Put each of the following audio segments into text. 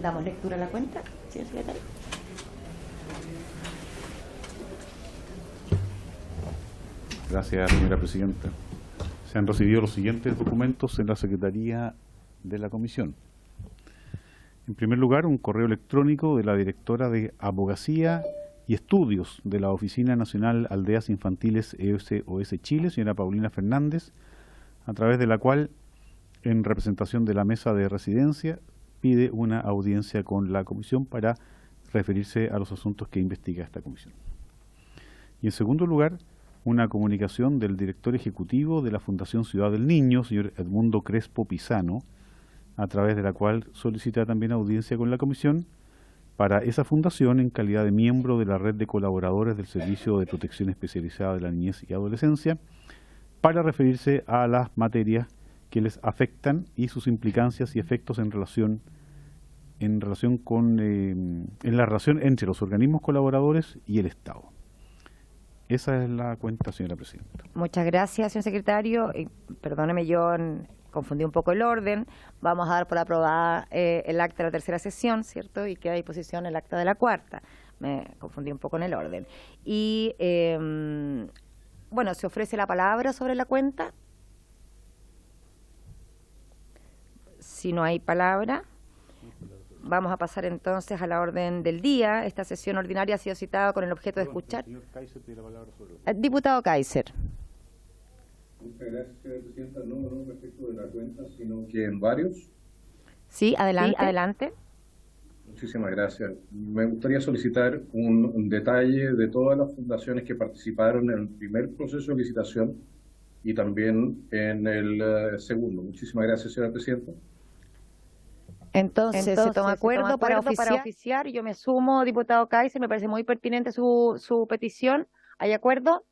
Damos lectura a la cuenta, señor secretario. Gracias, señora presidenta. Se han recibido los siguientes documentos en la Secretaría de la Comisión. En primer lugar, un correo electrónico de la directora de Abogacía y Estudios de la Oficina Nacional Aldeas Infantiles SOS Chile, señora Paulina Fernández, a través de la cual, en representación de la Mesa de Residencia, pide una audiencia con la Comisión para referirse a los asuntos que investiga esta Comisión. Y en segundo lugar, una comunicación del director ejecutivo de la Fundación Ciudad del Niño, señor Edmundo Crespo Pisano, a través de la cual solicita también audiencia con la Comisión para esa fundación en calidad de miembro de la red de colaboradores del Servicio de Protección Especializada de la Niñez y Adolescencia, para referirse a las materias que les afectan y sus implicancias y efectos en la relación entre los organismos colaboradores y el Estado. Esa es la cuenta, señora presidenta. Muchas gracias, señor secretario. Perdóneme, yo confundí un poco el orden. Vamos a dar por aprobada el acta de la tercera sesión, ¿cierto? Y queda a disposición el acta de la cuarta. Me confundí un poco en el orden. Y, bueno, ¿se ofrece la palabra sobre la cuenta? Si no hay palabra, vamos a pasar entonces a la orden del día. Esta sesión ordinaria ha sido citada con el objeto de escuchar. Señor Kaiser tiene la palabra sobre el... Diputado Kaiser. Muchas gracias, señora presidenta. No respecto de la cuenta, sino que en varios. Sí, adelante. Sí, adelante. Muchísimas gracias. Me gustaría solicitar un detalle de todas las fundaciones que participaron en el primer proceso de licitación y también en el segundo. Muchísimas gracias, señora presidenta. Entonces se toma acuerdo para oficiar. Yo me sumo, diputado Kaiser, me parece muy pertinente su petición. ¿Hay acuerdo?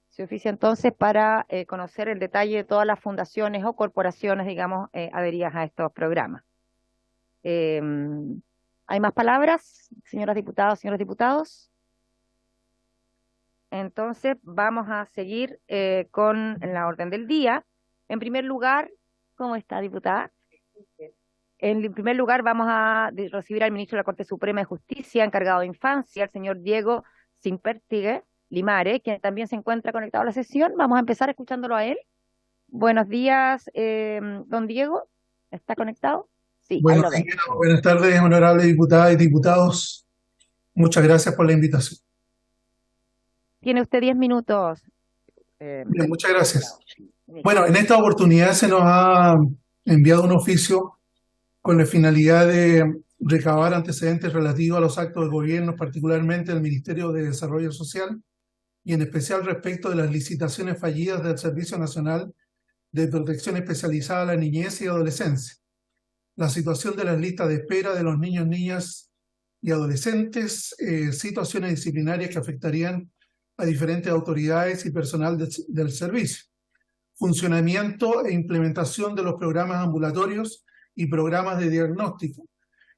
Se oficia entonces para conocer el detalle de todas las fundaciones o corporaciones, digamos, adheridas a estos programas. ¿Hay más palabras, señoras diputadas, señores diputados? Entonces vamos a seguir con la orden del día. En primer lugar, ¿cómo está, diputada? En primer lugar, vamos a recibir al ministro de la Corte Suprema de Justicia, encargado de Infancia, el señor Diego Simpertigue Limare, quien también se encuentra conectado a la sesión. Vamos a empezar escuchándolo a él. Buenos días, don Diego. ¿Está conectado? Sí. Buenos días, buenas tardes, honorables diputadas y diputados. Muchas gracias por la invitación. Tiene usted 10 minutos. Bien, muchas gracias. Bueno, en esta oportunidad se nos ha enviado un oficio con la finalidad de recabar antecedentes relativos a los actos de gobierno, particularmente del Ministerio de Desarrollo Social, y en especial respecto de las licitaciones fallidas del Servicio Nacional de Protección Especializada a la Niñez y Adolescencia, la situación de las listas de espera de los niños, niñas y adolescentes, situaciones disciplinarias que afectarían a diferentes autoridades y personal del servicio, funcionamiento e implementación de los programas ambulatorios y programas de diagnóstico,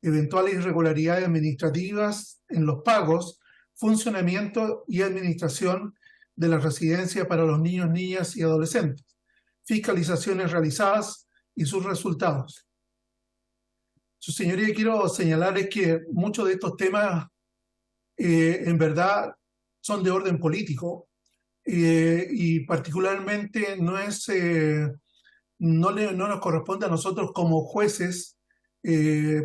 eventuales irregularidades administrativas en los pagos, funcionamiento y administración de la residencia para los niños, niñas y adolescentes, fiscalizaciones realizadas y sus resultados. Su señoría, quiero señalarles que muchos de estos temas en verdad son de orden político y particularmente no nos corresponde a nosotros como jueces,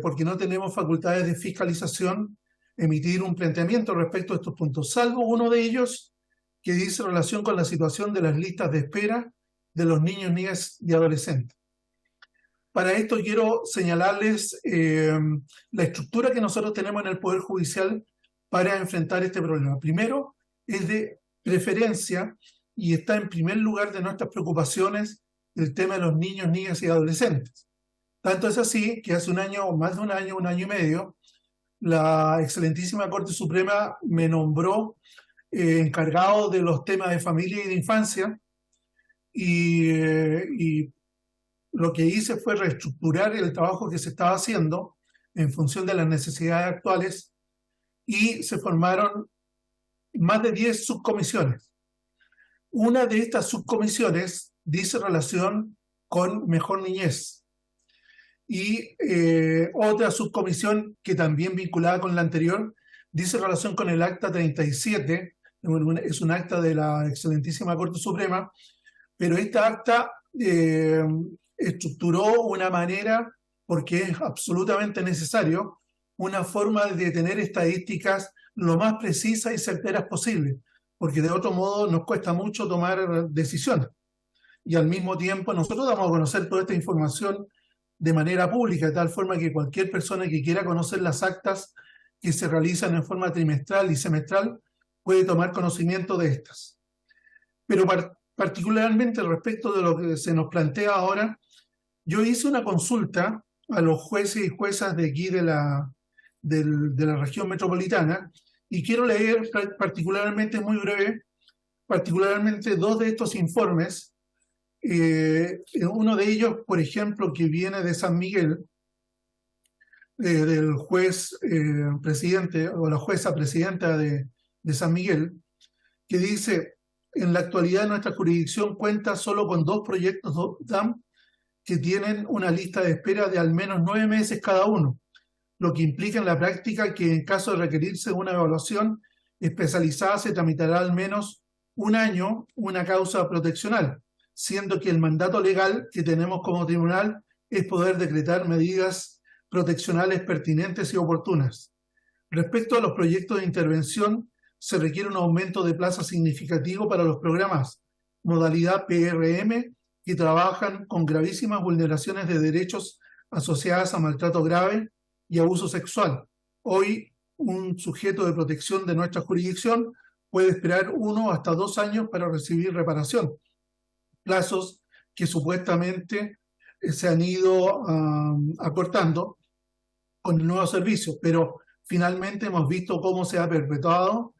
porque no tenemos facultades de fiscalización, emitir un planteamiento respecto a estos puntos, salvo uno de ellos que dice relación con la situación de las listas de espera de los niños, niñas y adolescentes. Para esto quiero señalarles la estructura que nosotros tenemos en el Poder Judicial para enfrentar este problema. Primero, es de preferencia y está en primer lugar de nuestras preocupaciones el tema de los niños, niñas y adolescentes. Tanto es así que hace un año, más de un año y medio, la excelentísima Corte Suprema me nombró encargado de los temas de familia y de infancia y lo que hice fue reestructurar el trabajo que se estaba haciendo en función de las necesidades actuales y se formaron más de 10 subcomisiones. Una de estas subcomisiones dice relación con Mejor Niñez y otra subcomisión que también vinculada con la anterior dice relación con el acta 37, es un acta de la excelentísima Corte Suprema, pero esta acta estructuró una manera, porque es absolutamente necesario, una forma de tener estadísticas lo más precisas y certeras posible, porque de otro modo nos cuesta mucho tomar decisiones. Y al mismo tiempo nosotros damos a conocer toda esta información de manera pública, de tal forma que cualquier persona que quiera conocer las actas que se realizan en forma trimestral y semestral puede tomar conocimiento de estas. Pero particularmente respecto de lo que se nos plantea ahora, yo hice una consulta a los jueces y juezas de aquí de la región metropolitana y quiero leer particularmente, muy breve, particularmente 2 de estos informes. Uno de ellos, por ejemplo, que viene de San Miguel, del juez presidente o la jueza presidenta de San Miguel, que dice: en la actualidad nuestra jurisdicción cuenta solo con 2 proyectos DAM que tienen una lista de espera de al menos 9 meses cada uno, lo que implica en la práctica que en caso de requerirse una evaluación especializada se tramitará al menos 1 año una causa proteccional, siendo que el mandato legal que tenemos como tribunal es poder decretar medidas proteccionales pertinentes y oportunas. Respecto a los proyectos de intervención, se requiere un aumento de plaza significativo para los programas modalidad PRM que trabajan con gravísimas vulneraciones de derechos asociadas a maltrato grave y abuso sexual. Hoy, un sujeto de protección de nuestra jurisdicción puede esperar 1 hasta 2 años para recibir reparación, plazos que supuestamente se han ido acortando con el nuevo servicio, pero finalmente hemos visto cómo se han perpetuado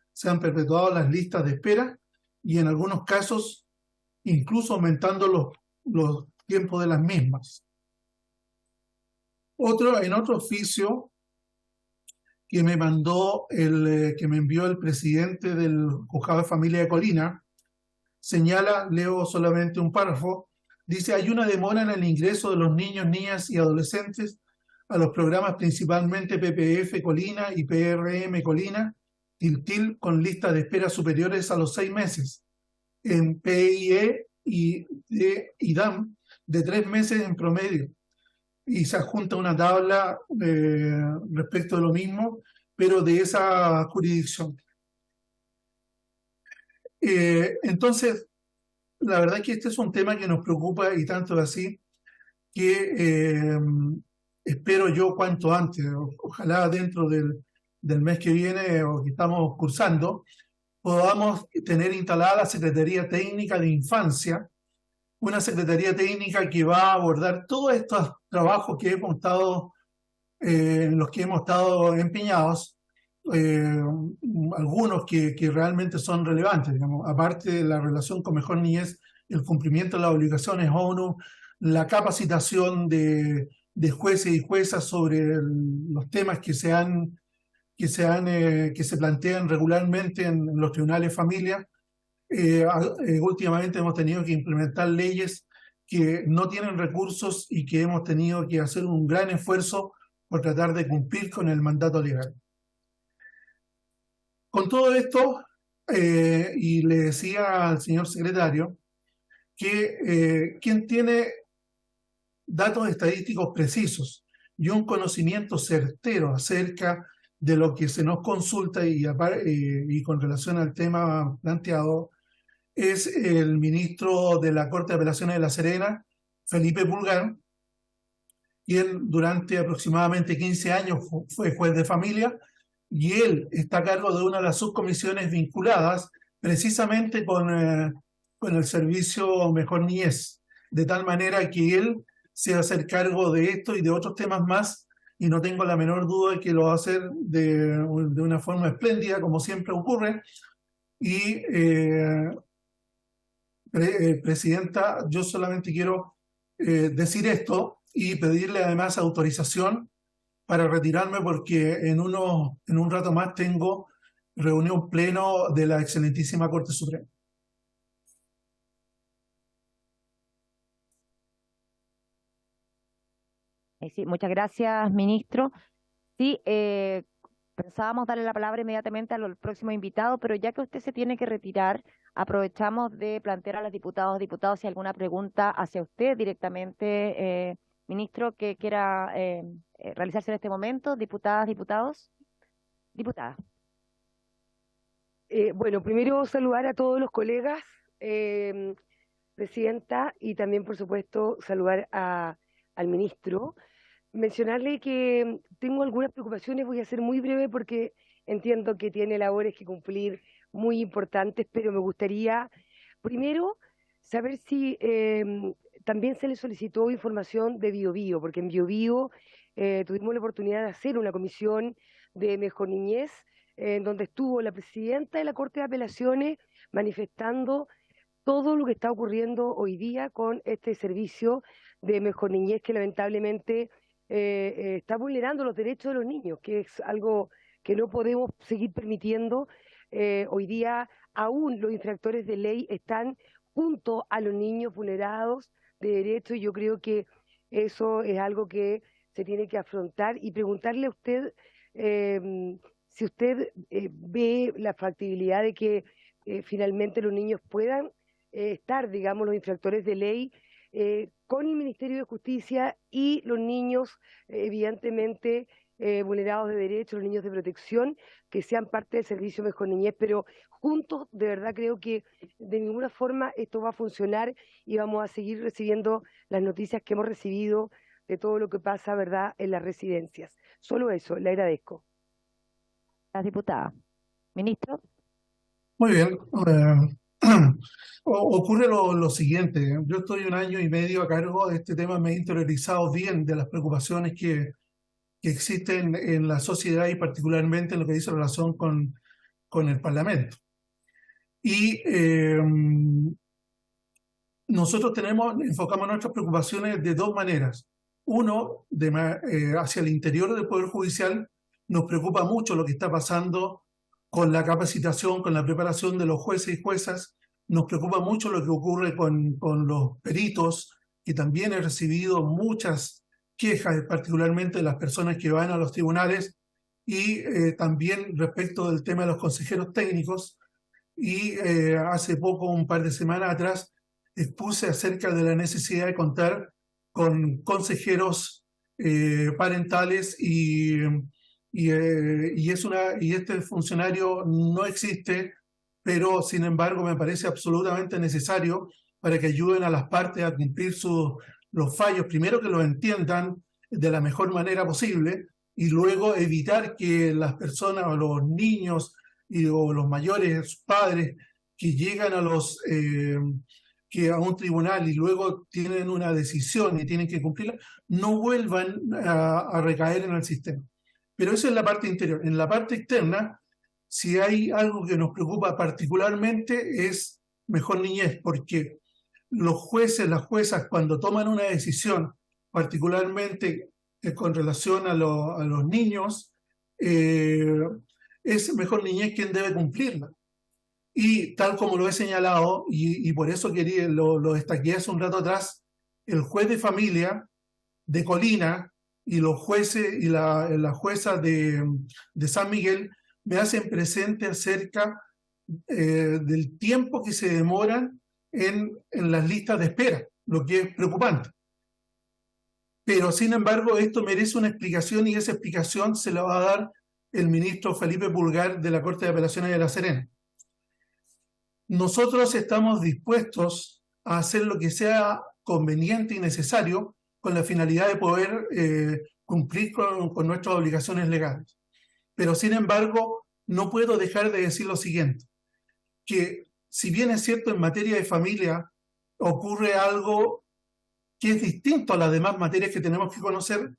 las listas de espera y en algunos casos incluso aumentando los tiempos de las mismas. En otro oficio que me envió el presidente del Juzgado de Familia de Colina, señala, leo solamente un párrafo, dice: hay una demora en el ingreso de los niños, niñas y adolescentes a los programas principalmente PPF Colina y PRM Colina, TIL con listas de espera superiores a los 6 meses, en PIE y DAM de 3 meses en promedio. Y se adjunta una tabla respecto de lo mismo, pero de esa jurisdicción. Entonces, la verdad es que este es un tema que nos preocupa y tanto así que espero yo cuanto antes, ojalá dentro del mes que viene o que estamos cursando, podamos tener instalada la Secretaría Técnica de Infancia, una Secretaría Técnica que va a abordar todos estos trabajos que hemos estado, en los que hemos estado empeñados, algunos que realmente son relevantes, digamos, aparte de la relación con Mejor Niñez, el cumplimiento de las obligaciones ONU, la capacitación de jueces y juezas sobre los temas que se plantean regularmente en los tribunales de familia. Últimamente hemos tenido que implementar leyes que no tienen recursos y que hemos tenido que hacer un gran esfuerzo por tratar de cumplir con el mandato legal. Con todo esto, y le decía al señor secretario que quien tiene datos estadísticos precisos y un conocimiento certero acerca de lo que se nos consulta y con relación al tema planteado es el ministro de la Corte de Apelaciones de La Serena, Felipe Pulgar, quien durante aproximadamente 15 años fue juez de familia y él está a cargo de una de las subcomisiones vinculadas precisamente con el servicio Mejor Niñez, de tal manera que él se va a hacer cargo de esto y de otros temas más, y no tengo la menor duda de que lo va a hacer de una forma espléndida, como siempre ocurre. Y, Presidenta, yo solamente quiero decir esto y pedirle además autorización para retirarme porque en un rato más tengo reunión pleno de la excelentísima Corte Suprema. Sí, muchas gracias, ministro. Sí, pensábamos darle la palabra inmediatamente al próximo invitado, pero ya que usted se tiene que retirar, aprovechamos de plantear a los diputados si hay alguna pregunta hacia usted directamente, ministro, que quiera realizarse en este momento. Diputadas, diputados. Diputada. Bueno, primero saludar a todos los colegas, presidenta, y también, por supuesto, saludar al ministro. Mencionarle que tengo algunas preocupaciones, voy a ser muy breve porque entiendo que tiene labores que cumplir muy importantes, pero me gustaría, primero, saber si también se le solicitó información de BioBio, porque en BioBio tuvimos la oportunidad de hacer una comisión de Mejor Niñez, en donde estuvo la presidenta de la Corte de Apelaciones manifestando todo lo que está ocurriendo hoy día con este servicio de Mejor Niñez que lamentablemente está vulnerando los derechos de los niños, que es algo que no podemos seguir permitiendo. Hoy día aún los infractores de ley están junto a los niños vulnerados de derechos y yo creo que eso es algo que se tiene que afrontar y preguntarle a usted si usted ve la factibilidad de que finalmente los niños puedan estar, digamos, los infractores de ley con el Ministerio de Justicia y los niños, evidentemente, vulnerados de derechos, los niños de protección, que sean parte del servicio Mejor Niñez, pero juntos, de verdad, creo que de ninguna forma esto va a funcionar y vamos a seguir recibiendo las noticias que hemos recibido de todo lo que pasa, ¿verdad?, en las residencias. Solo eso, le agradezco. La diputada. Ministro. Muy bien. Ocurre lo siguiente. Yo estoy 1 año y medio a cargo de este tema, me he interiorizado bien de las preocupaciones que existen en la sociedad y particularmente en lo que dice relación con el Parlamento. Y nosotros enfocamos nuestras preocupaciones de 2 maneras. Uno, hacia el interior del Poder Judicial, nos preocupa mucho lo que está pasando con la capacitación, con la preparación de los jueces y juezas. Nos preocupa mucho lo que ocurre con los peritos, que también he recibido muchas quejas, particularmente de las personas que van a los tribunales, y también respecto del tema de los consejeros técnicos. Y hace poco, un par de semanas atrás, expuse acerca de la necesidad de contar con consejeros parentales y este funcionario no existe, pero sin embargo me parece absolutamente necesario para que ayuden a las partes a cumplir los fallos, primero que los entiendan de la mejor manera posible y luego evitar que las personas o los niños o los mayores, sus padres, que llegan a un tribunal y luego tienen una decisión y tienen que cumplirla, no vuelvan a recaer en el sistema. Pero eso es la parte interior. En la parte externa, si hay algo que nos preocupa particularmente es Mejor Niñez, porque los jueces, las juezas, cuando toman una decisión, particularmente con relación a los niños, es Mejor Niñez quien debe cumplirla. Y tal como lo he señalado, y por eso lo destaqué hace un rato atrás, el juez de familia de Colina y los jueces y la jueza de San Miguel me hacen presente acerca del tiempo que se demoran en las listas de espera, lo que es preocupante. Pero, sin embargo, esto merece una explicación y esa explicación se la va a dar el ministro Felipe Pulgar de la Corte de Apelaciones de La Serena. Nosotros estamos dispuestos a hacer lo que sea conveniente y necesario con la finalidad de poder cumplir con nuestras obligaciones legales. Pero, sin embargo, no puedo dejar de decir lo siguiente, que si bien es cierto en materia de familia ocurre algo que es distinto a las demás materias que tenemos que conocer,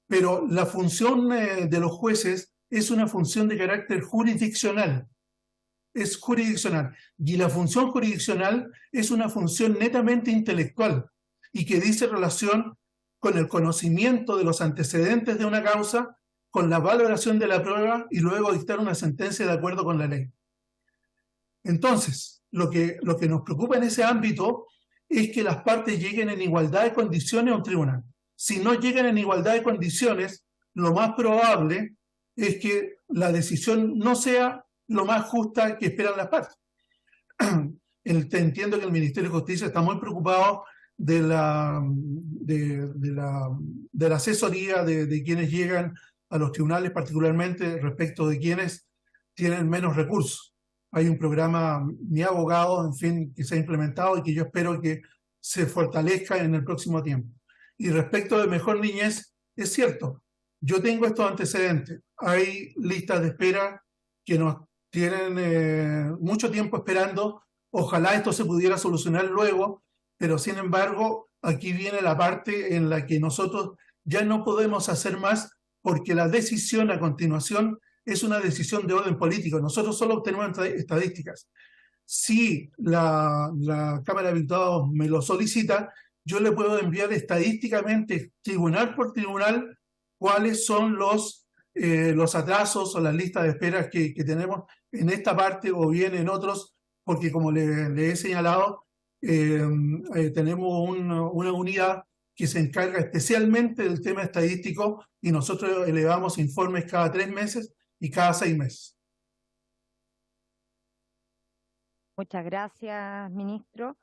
pero la función de los jueces es una función de carácter jurisdiccional. Es jurisdiccional. Y la función jurisdiccional es una función netamente intelectual y que dice relación con el conocimiento de los antecedentes de una causa, con la valoración de la prueba y luego dictar una sentencia de acuerdo con la ley. Entonces, lo que nos preocupa en ese ámbito es que las partes lleguen en igualdad de condiciones a un tribunal. Si no llegan en igualdad de condiciones, lo más probable es que la decisión no sea lo más justa que esperan las partes. Entiendo que el Ministerio de Justicia está muy preocupado de la asesoría de quienes llegan a los tribunales, particularmente respecto de quienes tienen menos recursos. Hay un programa Mi Abogado, en fin, que se ha implementado y que yo espero que se fortalezca en el próximo tiempo. Y respecto de Mejor Niñez, es cierto, yo tengo estos antecedentes. Hay listas de espera que nos tienen mucho tiempo esperando. Ojalá esto se pudiera solucionar luego, pero sin embargo, aquí viene la parte en la que nosotros ya no podemos hacer más porque la decisión a continuación es una decisión de orden político. Nosotros solo obtenemos estadísticas. Si la Cámara de Diputados me lo solicita, yo le puedo enviar estadísticamente, tribunal por tribunal, cuáles son los atrasos o las listas de espera que tenemos en esta parte o bien en otros, porque como le he señalado, tenemos una unidad que se encarga especialmente del tema estadístico y nosotros elevamos informes cada 3 meses y cada 6 meses. Muchas gracias, ministro.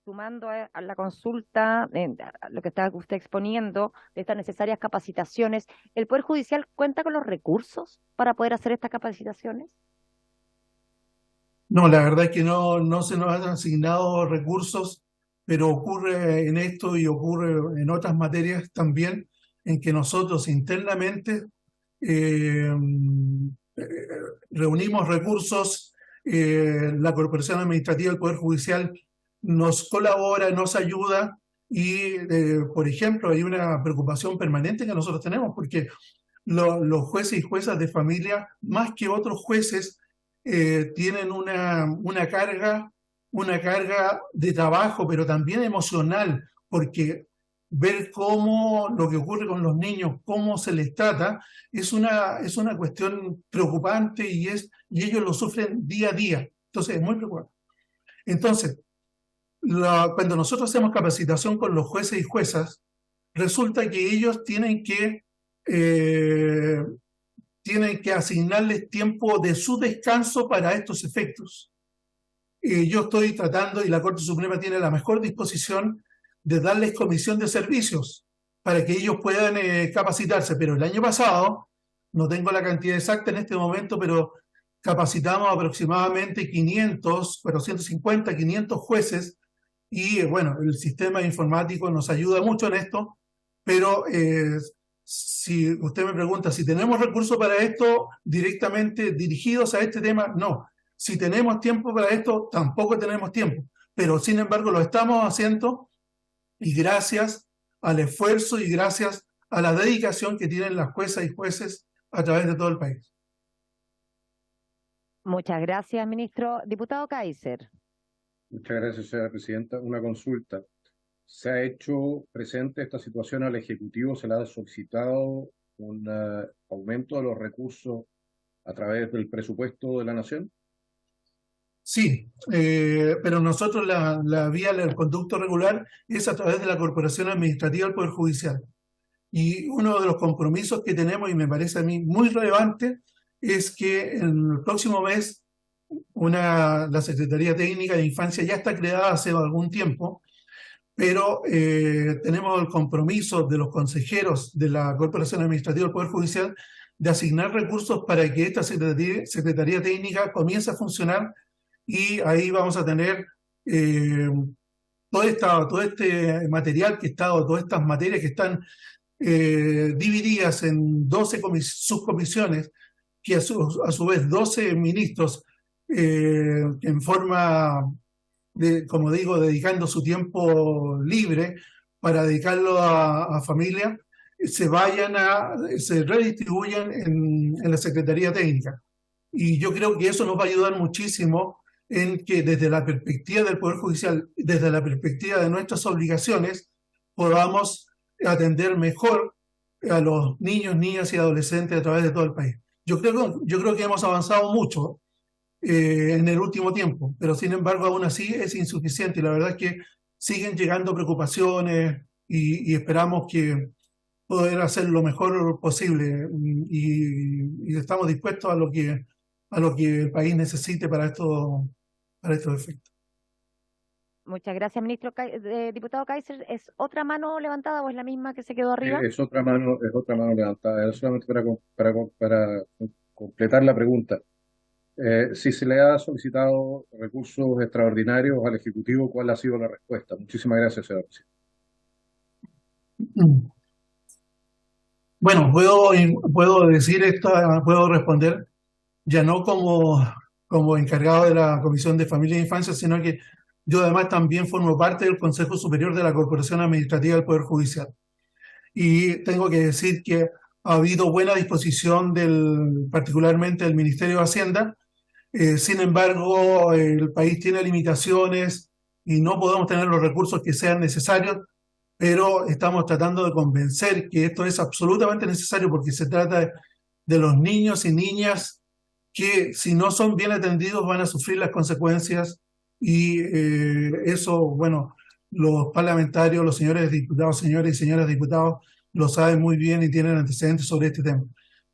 Sumando a la consulta, a lo que está usted exponiendo, de estas necesarias capacitaciones, ¿el Poder Judicial cuenta con los recursos para poder hacer estas capacitaciones? No, la verdad es que no se nos han asignado recursos, pero ocurre en esto y ocurre en otras materias también, en que nosotros internamente reunimos recursos, la Corporación Administrativa del Poder Judicial nos colabora, nos ayuda y, por ejemplo, hay una preocupación permanente que nosotros tenemos porque los jueces y juezas de familia, más que otros jueces, tienen una carga de trabajo, pero también emocional, porque ver cómo lo que ocurre con los niños, cómo se les trata, es una cuestión preocupante y ellos lo sufren día a día. Entonces, es muy preocupante. Entonces, cuando nosotros hacemos capacitación con los jueces y juezas, resulta que ellos tienen que asignarles tiempo de su descanso para estos efectos. Yo estoy tratando, y la Corte Suprema tiene la mejor disposición, de darles comisión de servicios para que ellos puedan capacitarse. Pero el año pasado, no tengo la cantidad exacta en este momento, pero capacitamos aproximadamente 500, 450, 500 jueces y bueno, el sistema informático nos ayuda mucho en esto, pero si usted me pregunta si tenemos recursos para esto directamente dirigidos a este tema, no. Si tenemos tiempo para esto, tampoco tenemos tiempo, pero sin embargo lo estamos haciendo y gracias al esfuerzo y gracias a la dedicación que tienen las juezas y jueces a través de todo el país. Muchas gracias, ministro. Diputado Kaiser. Muchas gracias, señora presidenta. Una consulta. ¿Se ha hecho presente esta situación al Ejecutivo? ¿Se le ha solicitado un aumento de los recursos a través del presupuesto de la Nación? Sí, pero nosotros la vía del conducto regular es a través de la Corporación Administrativa del Poder Judicial. Y uno de los compromisos que tenemos, y me parece a mí muy relevante, es que en el próximo mes la Secretaría Técnica de Infancia ya está creada hace algún tiempo, pero tenemos el compromiso de los consejeros de la Corporación Administrativa del Poder Judicial de asignar recursos para que esta Secretaría Técnica comience a funcionar y ahí vamos a tener todo este material todas estas materias que están divididas en 12 subcomisiones, que a su vez 12 ministros en forma de, como digo, dedicando su tiempo libre para dedicarlo a familia, se redistribuyan en la Secretaría Técnica. Y yo creo que eso nos va a ayudar muchísimo en que desde la perspectiva del Poder Judicial, desde la perspectiva de nuestras obligaciones, podamos atender mejor a los niños, niñas y adolescentes a través de todo el país. Yo creo que hemos avanzado mucho en el último tiempo, pero sin embargo aún así es insuficiente y la verdad es que siguen llegando preocupaciones y esperamos que poder hacer lo mejor posible y estamos dispuestos a lo que el país necesite para estos efectos. Muchas gracias, ministro. Diputado Kaiser, ¿es otra mano levantada o es la misma que se quedó arriba? Es otra mano levantada. Solamente para completar la pregunta. Si se le ha solicitado recursos extraordinarios al Ejecutivo, ¿cuál ha sido la respuesta? Muchísimas gracias, señor presidente. Bueno, puedo responder ya no como encargado de la Comisión de Familia e Infancia, sino que yo además también formo parte del Consejo Superior de la Corporación Administrativa del Poder Judicial. Y tengo que decir que ha habido buena disposición particularmente del Ministerio de Hacienda. Sin embargo, el país tiene limitaciones y no podemos tener los recursos que sean necesarios, pero estamos tratando de convencer que esto es absolutamente necesario porque se trata de los niños y niñas que si no son bien atendidos van a sufrir las consecuencias y eso, bueno, los parlamentarios, los señores diputados, señores y señoras diputados lo saben muy bien y tienen antecedentes sobre este tema.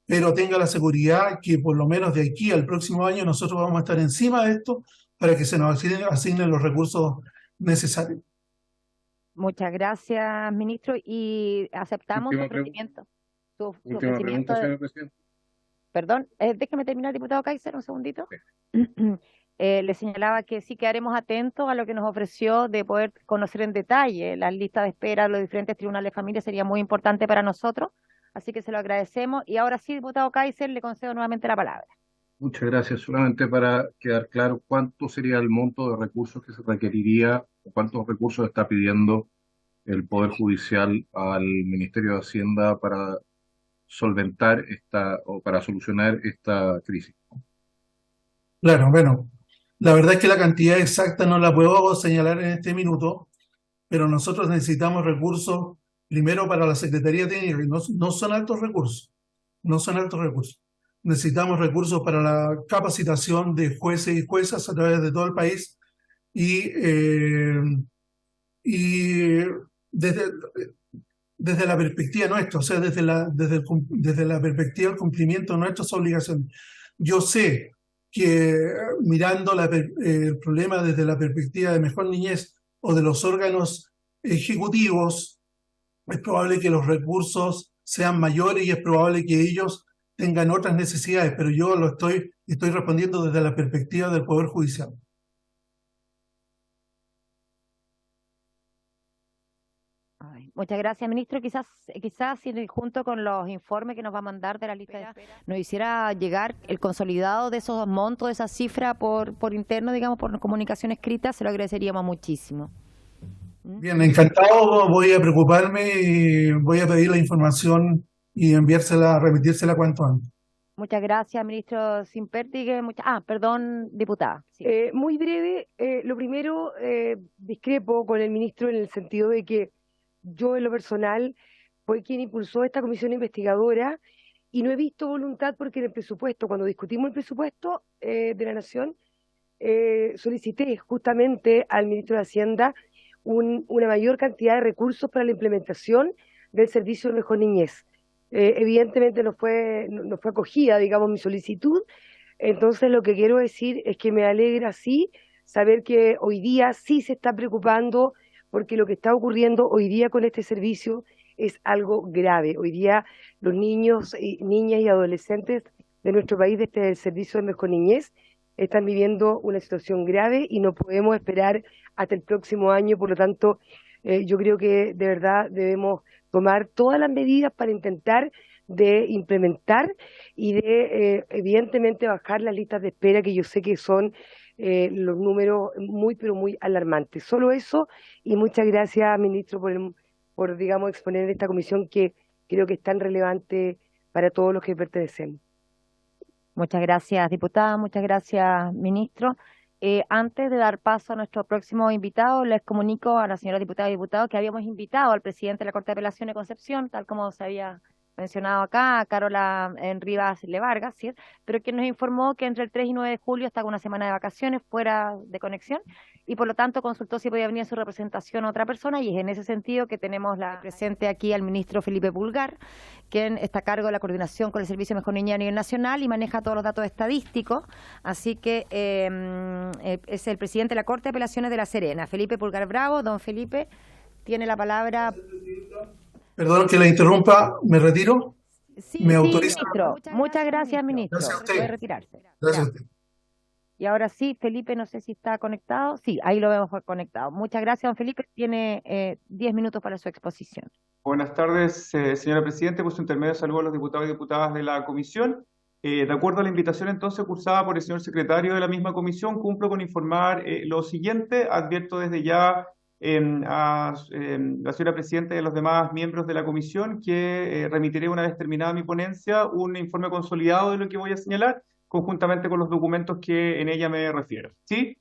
Pero tenga la seguridad que por lo menos de aquí al próximo año nosotros vamos a estar encima de esto para que se nos asignen los recursos necesarios. Muchas gracias, ministro, y aceptamos su ofrecimiento. Última pregunta, señor presidente. Perdón, déjeme terminar, diputado Kaiser, un segundito. Le señalaba que sí quedaremos atentos a lo que nos ofreció de poder conocer en detalle las listas de espera de los diferentes tribunales de familia, sería muy importante para nosotros, así que se lo agradecemos. Y ahora sí, diputado Kaiser, le concedo nuevamente la palabra. Muchas gracias. Solamente para quedar claro, ¿cuánto sería el monto de recursos que se requeriría o cuántos recursos está pidiendo el Poder Judicial al Ministerio de Hacienda para solventar para solucionar esta crisis? Claro, bueno, la verdad es que la cantidad exacta no la puedo señalar en este minuto, pero nosotros necesitamos recursos primero para la Secretaría Técnica, que no son altos recursos, no son altos recursos. Necesitamos recursos para la capacitación de jueces y juezas a través de todo el país y desde la perspectiva nuestra, o sea, desde la perspectiva del cumplimiento de nuestras obligaciones. Yo sé que mirando el problema desde la perspectiva de Mejor Niñez o de los órganos ejecutivos, es probable que los recursos sean mayores y es probable que ellos tengan otras necesidades, pero yo estoy respondiendo desde la perspectiva del Poder Judicial. Muchas gracias, ministro. Quizás si junto con los informes que nos va a mandar de la lista de espera, nos hiciera llegar el consolidado de esos montos, de esa cifra por interno, digamos, por comunicación escrita, se lo agradeceríamos muchísimo. Bien, encantado, voy a preocuparme y voy a pedir la información y remitírsela cuanto antes. Muchas gracias, ministro Simpertigue. Perdón, diputada. Sí. Muy breve, lo primero, discrepo con el ministro en el sentido de que yo en lo personal fue quien impulsó esta comisión investigadora y no he visto voluntad porque en el presupuesto, cuando discutimos el presupuesto de la Nación, solicité justamente al ministro de Hacienda una mayor cantidad de recursos para la implementación del servicio de Mejor Niñez. Evidentemente no fue acogida, digamos, mi solicitud. Entonces lo que quiero decir es que me alegra sí saber que hoy día sí se está preocupando porque lo que está ocurriendo hoy día con este servicio es algo grave. Hoy día los niños, niñas y adolescentes de nuestro país desde el servicio de Mejor Niñez están viviendo una situación grave y no podemos esperar hasta el próximo año. Por lo tanto, yo creo que de verdad debemos tomar todas las medidas para intentar de implementar y de evidentemente bajar las listas de espera, que yo sé que son los números muy pero muy alarmantes. Solo eso, y muchas gracias, ministro, por digamos exponer esta comisión que creo que es tan relevante para todos los que pertenecemos. Muchas gracias, diputada. Muchas gracias, ministro. Antes de dar paso a nuestro próximo invitado, les comunico a la señora diputada y diputado que habíamos invitado al presidente de la Corte de Apelaciones de Concepción, tal como se había mencionado acá, a Carola Rivas Levargas, ¿sí? Pero que nos informó que entre el 3 y 9 de julio está con una semana de vacaciones fuera de conexión y por lo tanto consultó si podía venir en su representación otra persona y es en ese sentido que tenemos presente aquí al ministro Felipe Pulgar, quien está a cargo de la coordinación con el Servicio Mejor Niñez a nivel nacional y maneja todos los datos estadísticos. Así que es el presidente de la Corte de Apelaciones de La Serena, Felipe Pulgar Bravo. Don Felipe, tiene la palabra. Perdón que la interrumpa, me retiro. Sí, ¿Me sí, autoriza? ministro. Muchas gracias, ministro. Gracias a usted. Puede retirarse. Gracias a usted. Y ahora sí, Felipe, no sé si está conectado. Sí, ahí lo vemos conectado. Muchas gracias, don Felipe. Tiene 10 minutos para su exposición. Buenas tardes, señora Presidente. Por su intermedio saludo a los diputados y diputadas de la comisión. De acuerdo a la invitación entonces cursada por el señor secretario de la misma comisión, cumplo con informar lo siguiente. Advierto desde ya a la señora Presidenta y a los demás miembros de la comisión que remitiré una vez terminada mi ponencia un informe consolidado de lo que voy a señalar, conjuntamente con los documentos que en ella me refiero. ¿Sí?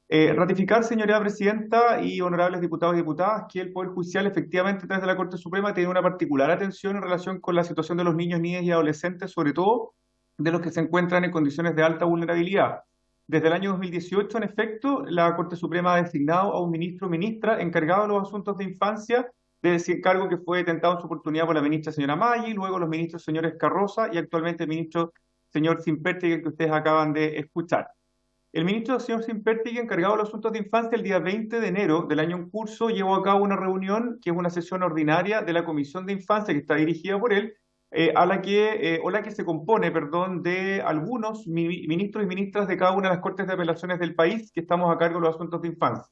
Ratificar, señora Presidenta y honorables diputados y diputadas, que el Poder Judicial efectivamente a través de la Corte Suprema tiene una particular atención en relación con la situación de los niños, niñas y adolescentes, sobre todo de los que se encuentran en condiciones de alta vulnerabilidad. Desde el año 2018, en efecto, la Corte Suprema ha designado a un ministro o ministra encargado de los asuntos de infancia, de ese cargo que fue detentado en su oportunidad por la ministra señora Maggi, luego los ministros señores Carroza y actualmente el ministro señor Simpertegui, que ustedes acaban de escuchar. El ministro señor Simpertegui, encargado de los asuntos de infancia, el día 20 de enero del año en curso, llevó a cabo una reunión, que es una sesión ordinaria de la Comisión de Infancia, que está dirigida por él, la que se compone, perdón, de algunos ministros y ministras de cada una de las Cortes de Apelaciones del país que estamos a cargo de los asuntos de infancia.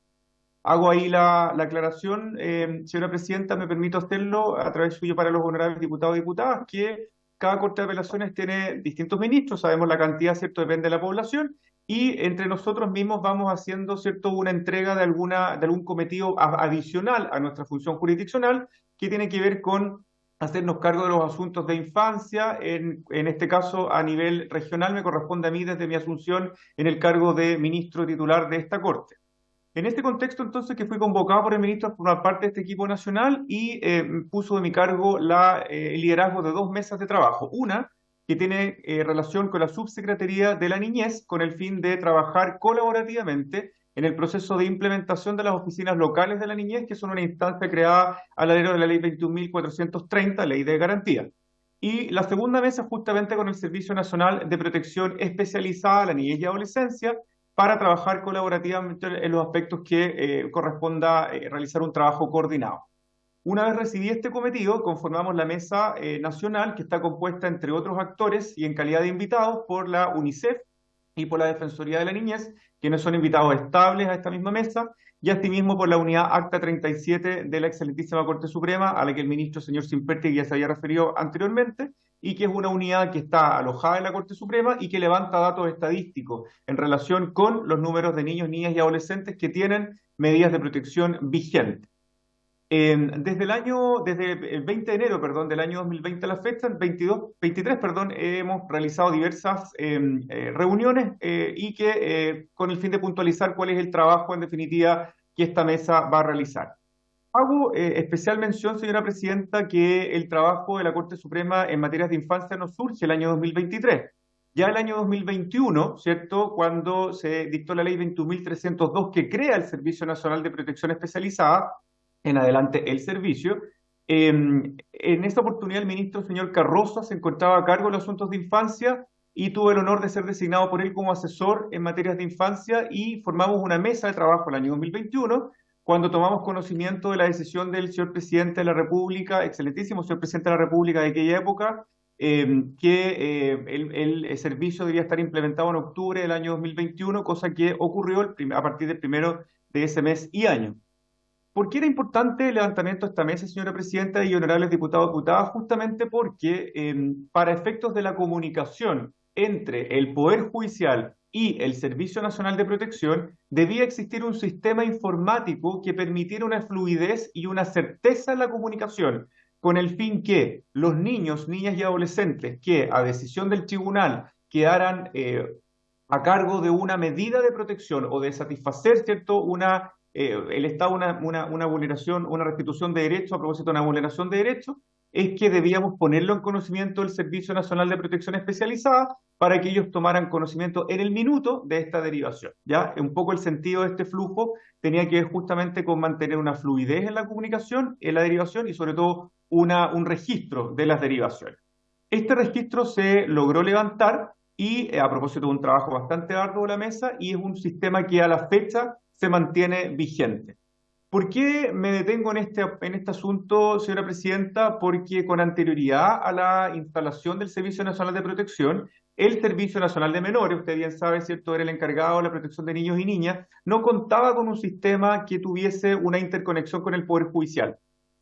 Hago ahí la aclaración, señora Presidenta, me permito hacerlo a través suyo para los honorables diputados y diputadas, que cada Corte de Apelaciones tiene distintos ministros, sabemos la cantidad, ¿cierto?, depende de la población, y entre nosotros mismos vamos haciendo, ¿cierto?, una entrega de algún cometido adicional a nuestra función jurisdiccional, que tiene que ver con hacernos cargo de los asuntos de infancia. En este caso, a nivel regional, me corresponde a mí desde mi asunción en el cargo de ministro titular de esta Corte. En este contexto, entonces, que fui convocado por el ministro a formar parte de este equipo nacional y puso de mi cargo el liderazgo de 2 mesas de trabajo. Una que tiene relación con la Subsecretaría de la Niñez, con el fin de trabajar colaborativamente en el proceso de implementación de las oficinas locales de la niñez, que son una instancia creada al alero de la Ley 21.430, Ley de Garantía. Y la segunda mesa justamente con el Servicio Nacional de Protección Especializada a la Niñez y Adolescencia, para trabajar colaborativamente en los aspectos que corresponda realizar un trabajo coordinado. Una vez recibí este cometido, conformamos la mesa nacional, que está compuesta, entre otros actores y en calidad de invitados, por la UNICEF y por la Defensoría de la Niñez, quienes son invitados estables a esta misma mesa, y asimismo por la unidad Acta 37 de la excelentísima Corte Suprema, a la que el ministro señor Simpertegui ya se había referido anteriormente, y que es una unidad que está alojada en la Corte Suprema y que levanta datos estadísticos en relación con los números de niños, niñas y adolescentes que tienen medidas de protección vigentes. Desde el 20 de enero, perdón, del año 2020 a la fecha, 23, perdón, hemos realizado diversas reuniones y que con el fin de puntualizar cuál es el trabajo, en definitiva, que esta mesa va a realizar. Hago especial mención, señora Presidenta, que el trabajo de la Corte Suprema en materias de infancia no surge el año 2023. Ya el año 2021, ¿cierto?, cuando se dictó la Ley 21.302, que crea el Servicio Nacional de Protección Especializada, en adelante el servicio. En esta oportunidad el ministro señor Carroza se encontraba a cargo de los asuntos de infancia y tuve el honor de ser designado por él como asesor en materias de infancia y formamos una mesa de trabajo el año 2021, cuando tomamos conocimiento de la decisión del señor Presidente de la República, excelentísimo señor Presidente de la República de aquella época, que el servicio debía estar implementado en octubre del año 2021, cosa que ocurrió a partir del 1 de ese mes y año. ¿Por qué era importante el levantamiento de esta mesa, señora Presidenta y honorables diputados y diputadas? Justamente porque para efectos de la comunicación entre el Poder Judicial y el Servicio Nacional de Protección, debía existir un sistema informático que permitiera una fluidez y una certeza en la comunicación, con el fin que los niños, niñas y adolescentes que a decisión del tribunal quedaran a cargo de una medida de protección o de satisfacer, ¿cierto?, el Estado una vulneración, una restitución de derechos a propósito de una vulneración de derechos, es que debíamos ponerlo en conocimiento del Servicio Nacional de Protección Especializada para que ellos tomaran conocimiento en el minuto de esta derivación, ¿ya? Un poco el sentido de este flujo tenía que ver justamente con mantener una fluidez en la comunicación, en la derivación y sobre todo un registro de las derivaciones. Este registro se logró levantar y a propósito de un trabajo bastante arduo de la mesa, y es un sistema que a la fecha se mantiene vigente. ¿Por qué me detengo en este asunto, señora presidenta? Porque con anterioridad a la instalación del Servicio Nacional de Protección, el Servicio Nacional de Menores, usted bien sabe, ¿cierto?, era el encargado de la protección de niños y niñas, no contaba con un sistema que tuviese una interconexión con el Poder Judicial.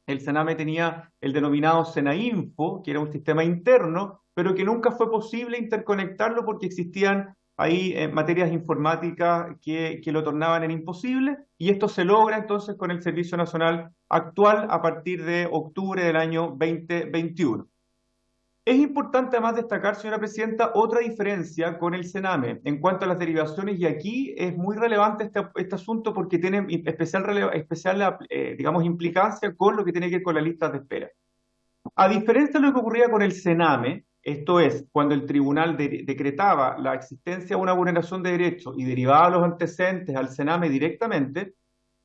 El Sename tenía el denominado Senainfo, que era un sistema interno, pero que nunca fue posible interconectarlo porque existían ahí materias informáticas que lo tornaban en imposible, y esto se logra entonces con el Servicio Nacional actual a partir de octubre del año 2021. Es importante además destacar, señora presidenta, otra diferencia con el Sename en cuanto a las derivaciones, y aquí es muy relevante este asunto porque tiene especial digamos, implicancia con lo que tiene que ver con las listas de espera. A diferencia de lo que ocurría con el Sename, esto es, cuando el tribunal decretaba la existencia de una vulneración de derechos y derivaba los antecedentes al Sename directamente,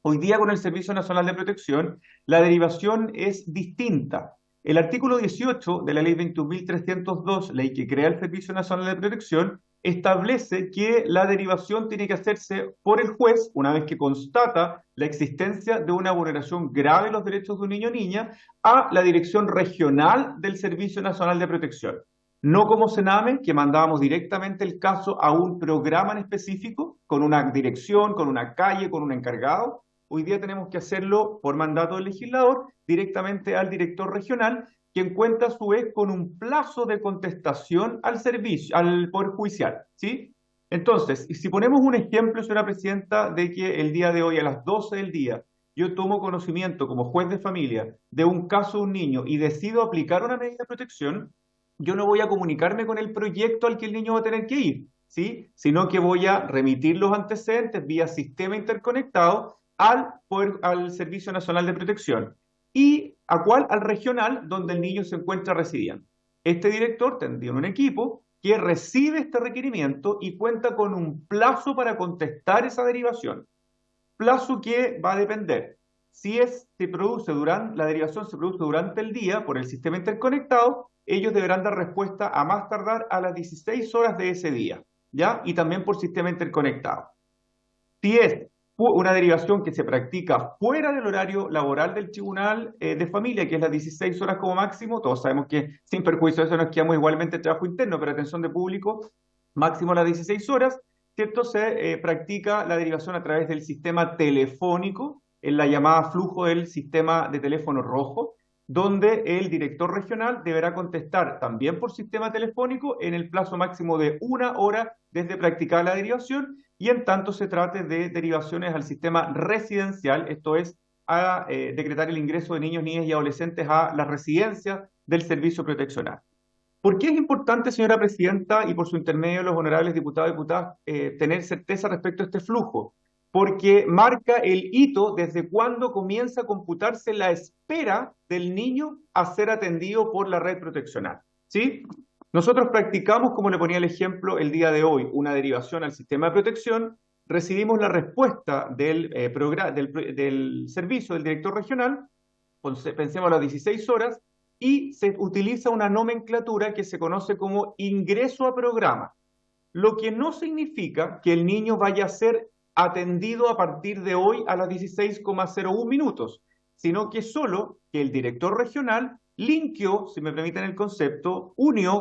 hoy día con el Servicio Nacional de Protección, la derivación es distinta. El artículo 18 de la Ley 21.302, ley que crea el Servicio Nacional de Protección, establece que la derivación tiene que hacerse por el juez una vez que constata la existencia de una vulneración grave de los derechos de un niño o niña a la Dirección Regional del Servicio Nacional de Protección. No como Sename, que mandábamos directamente el caso a un programa en específico, con una dirección, con una calle, con un encargado. Hoy día tenemos que hacerlo por mandato del legislador, directamente al director regional, quien cuenta a su vez con un plazo de contestación al Poder Judicial, ¿sí? Entonces, si ponemos un ejemplo, señora presidenta, de que el día de hoy a las 12 del día yo tomo conocimiento como juez de familia de un caso de un niño y decido aplicar una medida de protección, yo no voy a comunicarme con el proyecto al que el niño va a tener que ir, ¿sí? Sino que voy a remitir los antecedentes vía sistema interconectado al Servicio Nacional de Protección. ¿Y a cuál? Al regional, donde el niño se encuentra residiendo. Este director tendría un equipo que recibe este requerimiento y cuenta con un plazo para contestar esa derivación. Plazo que va a depender. Si la derivación se produce durante el día por el sistema interconectado, ellos deberán dar respuesta a más tardar a las 16 horas de ese día, ¿ya? Y también por sistema interconectado. Si es una derivación que se practica fuera del horario laboral del tribunal de familia, que es las 16 horas como máximo, todos sabemos que sin perjuicio de eso nos quedamos igualmente en trabajo interno, pero atención de público, máximo las 16 horas, ¿cierto? Se practica la derivación a través del sistema telefónico, en la llamada flujo del sistema de teléfono rojo, donde el director regional deberá contestar también por sistema telefónico en el plazo máximo de 1 hora desde practicar la derivación, y en tanto se trate de derivaciones al sistema residencial, esto es, a decretar el ingreso de niños, niñas y adolescentes a las residencias del servicio proteccional. ¿Por qué es importante, señora presidenta, y por su intermedio los honorables diputados y diputadas, tener certeza respecto a este flujo? Porque marca el hito desde cuando comienza a computarse la espera del niño a ser atendido por la red proteccional, ¿sí? Nosotros practicamos, como le ponía el ejemplo, el día de hoy, una derivación al sistema de protección, recibimos la respuesta del servicio del director regional, pensemos a las 16 horas, y se utiliza una nomenclatura que se conoce como ingreso a programa, lo que no significa que el niño vaya a ser atendido a partir de hoy a las 16,01 minutos, sino que solo que el director regional linkeó, si me permiten el concepto,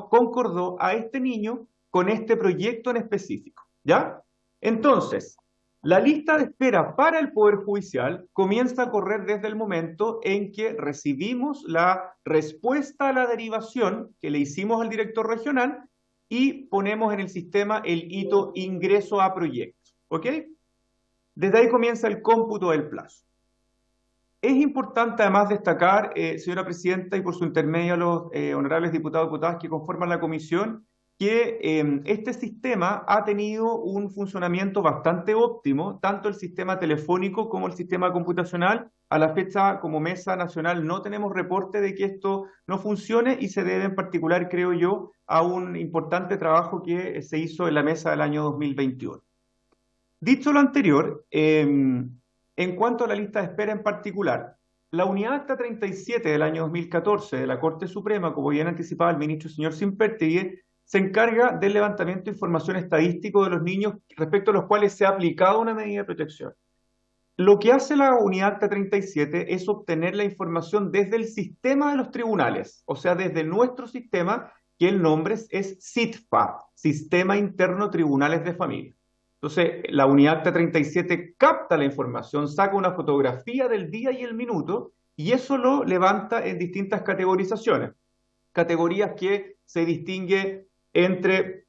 concordó a este niño con este proyecto en específico, ¿ya? Entonces, la lista de espera para el Poder Judicial comienza a correr desde el momento en que recibimos la respuesta a la derivación que le hicimos al director regional y ponemos en el sistema el hito ingreso a proyecto, ¿ok? Desde ahí comienza el cómputo del plazo. Es importante además destacar, señora presidenta, y por su intermedio a los honorables diputados y diputadas que conforman la comisión, que este sistema ha tenido un funcionamiento bastante óptimo, tanto el sistema telefónico como el sistema computacional. A la fecha, como Mesa Nacional, no tenemos reporte de que esto no funcione y se debe en particular, creo yo, a un importante trabajo que se hizo en la mesa del año 2021. Dicho lo anterior, en cuanto a la lista de espera en particular, la unidad acta 37 del año 2014 de la Corte Suprema, como bien anticipaba el ministro señor Simpertegui, se encarga del levantamiento de información estadístico de los niños respecto a los cuales se ha aplicado una medida de protección. Lo que hace la unidad acta 37 es obtener la información desde el sistema de los tribunales, o sea, desde nuestro sistema, que el nombre es SITFA, Sistema Interno Tribunales de Familia. Entonces, la unidad acta 37 capta la información, saca una fotografía del día y el minuto, y eso lo levanta en distintas categorizaciones. Categorías que se distingue entre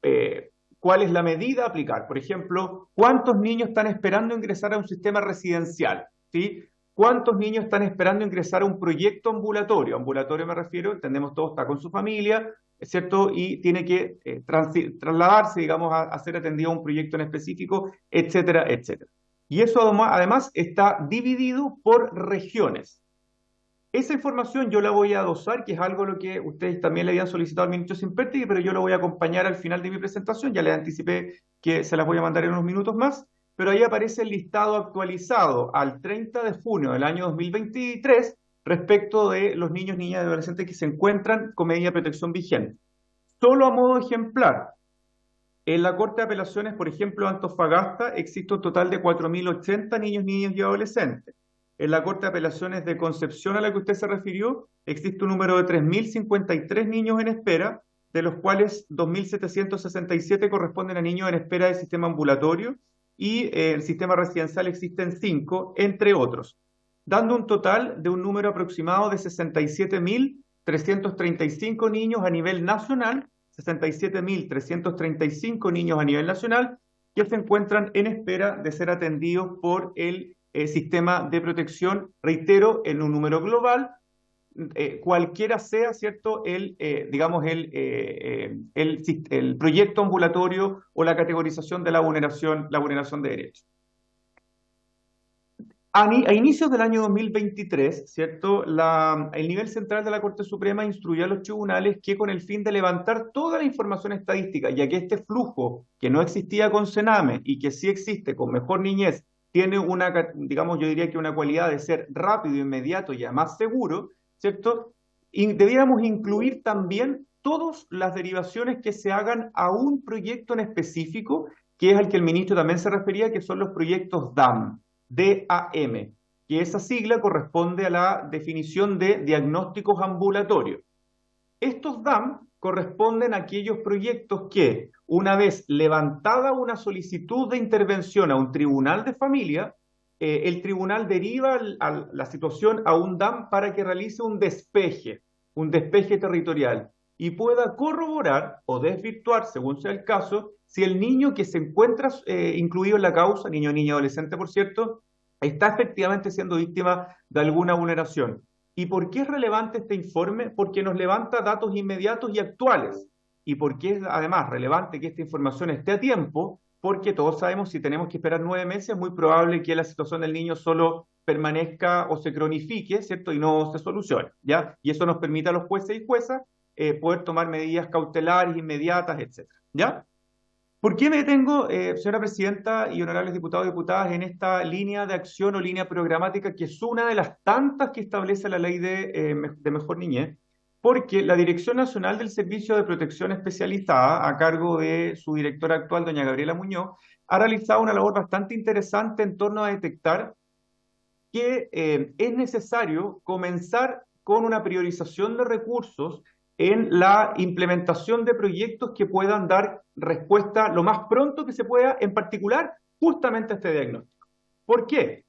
cuál es la medida a aplicar. Por ejemplo, ¿cuántos niños están esperando ingresar a un sistema residencial? ¿Sí? ¿Cuántos niños están esperando ingresar a un proyecto ambulatorio? Ambulatorio me refiero, entendemos todos, está con su familia, ¿es cierto? Y tiene que trasladarse, digamos, a ser atendido a un proyecto en específico, etcétera, etcétera. Y eso además está dividido por regiones. Esa información yo la voy a adosar, que es algo lo que ustedes también le habían solicitado al ministro Simpertegui, pero yo lo voy a acompañar al final de mi presentación, ya les anticipé que se las voy a mandar en unos minutos más, pero ahí aparece el listado actualizado al 30 de junio del año 2023 respecto de los niños, niñas y adolescentes que se encuentran con medida de protección vigente. Solo a modo ejemplar, en la Corte de Apelaciones, por ejemplo, de Antofagasta, existe un total de 4.080 niños, niñas y adolescentes. En la Corte de Apelaciones de Concepción, a la que usted se refirió, existe un número de 3.053 niños en espera, de los cuales 2.767 corresponden a niños en espera del sistema ambulatorio y el sistema residencial existen 5, entre otros, dando un total de un número aproximado de 67.335 niños a nivel nacional, 67.335 niños a nivel nacional, que se encuentran en espera de ser atendidos por el sistema de protección, reitero, en un número global, cualquiera sea, ¿cierto?, digamos, el proyecto ambulatorio o la categorización de la vulneración de derechos. A inicios del año 2023, ¿cierto?, el nivel central de la Corte Suprema instruyó a los tribunales que con el fin de levantar toda la información estadística, ya que este flujo que no existía con Sename y que sí existe con Mejor Niñez, tiene una, digamos, yo diría que una cualidad de ser rápido, inmediato y además seguro, ¿cierto? Y debiéramos incluir también todas las derivaciones que se hagan a un proyecto en específico, que es al que el ministro también se refería, que son los proyectos DAM, D-A-M, que esa sigla corresponde a la definición de diagnósticos ambulatorios. Estos DAM corresponden a aquellos proyectos que, una vez levantada una solicitud de intervención a un tribunal de familia, el tribunal deriva la situación a un DAM para que realice un despeje territorial y pueda corroborar o desvirtuar, según sea el caso, si el niño que se encuentra incluido en la causa, niño, niña, adolescente, por cierto, está efectivamente siendo víctima de alguna vulneración. ¿Y por qué es relevante este informe? Porque nos levanta datos inmediatos y actuales. ¿Y por qué es además relevante que esta información esté a tiempo? Porque todos sabemos, si tenemos que esperar 9 meses, es muy probable que la situación del niño solo permanezca o se cronifique, ¿cierto? Y no se solucione, ¿ya? Y eso nos permite a los jueces y juezas poder tomar medidas cautelares, inmediatas, etcétera, ¿ya? ¿Por qué me detengo, señora presidenta y honorables diputados y diputadas, en esta línea de acción o línea programática que es una de las tantas que establece la ley de Mejor Niñez? Porque la Dirección Nacional del Servicio de Protección Especializada, a cargo de su directora actual, doña Gabriela Muñoz, ha realizado una labor bastante interesante en torno a detectar que es necesario comenzar con una priorización de recursos en la implementación de proyectos que puedan dar respuesta lo más pronto que se pueda, en particular, justamente a este diagnóstico. ¿Por qué?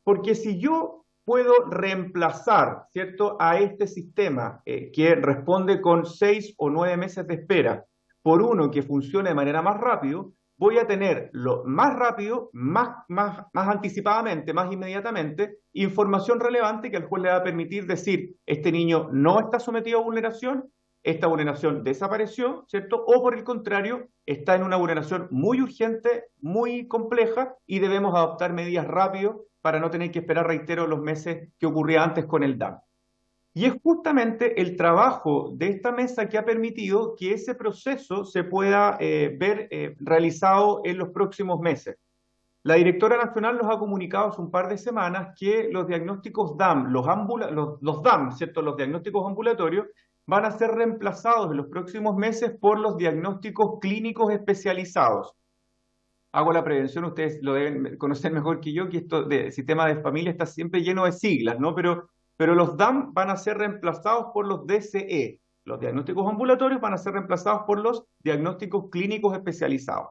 Porque si yo puedo reemplazar, ¿cierto?, a este sistema que responde con 6 o 9 meses de espera por uno que funcione de manera más rápido, voy a tener más rápido, más anticipadamente, más inmediatamente, información relevante que al juez le va a permitir decir, este niño no está sometido a vulneración, esta vulneración desapareció, ¿cierto? O por el contrario, está en una vulneración muy urgente, muy compleja, y debemos adoptar medidas rápido para no tener que esperar, reitero, los meses que ocurría antes con el DAM. Y es justamente el trabajo de esta mesa que ha permitido que ese proceso se pueda ver realizado en los próximos meses. La directora nacional nos ha comunicado hace un par de semanas que los diagnósticos DAM, los DAM, ¿cierto? Los diagnósticos ambulatorios, van a ser reemplazados en los próximos meses por los diagnósticos clínicos especializados. Hago la prevención, ustedes lo deben conocer mejor que yo, que esto de sistema de familia está siempre lleno de siglas, ¿no? Pero los DAM van a ser reemplazados por los DCE. Los diagnósticos ambulatorios van a ser reemplazados por los diagnósticos clínicos especializados.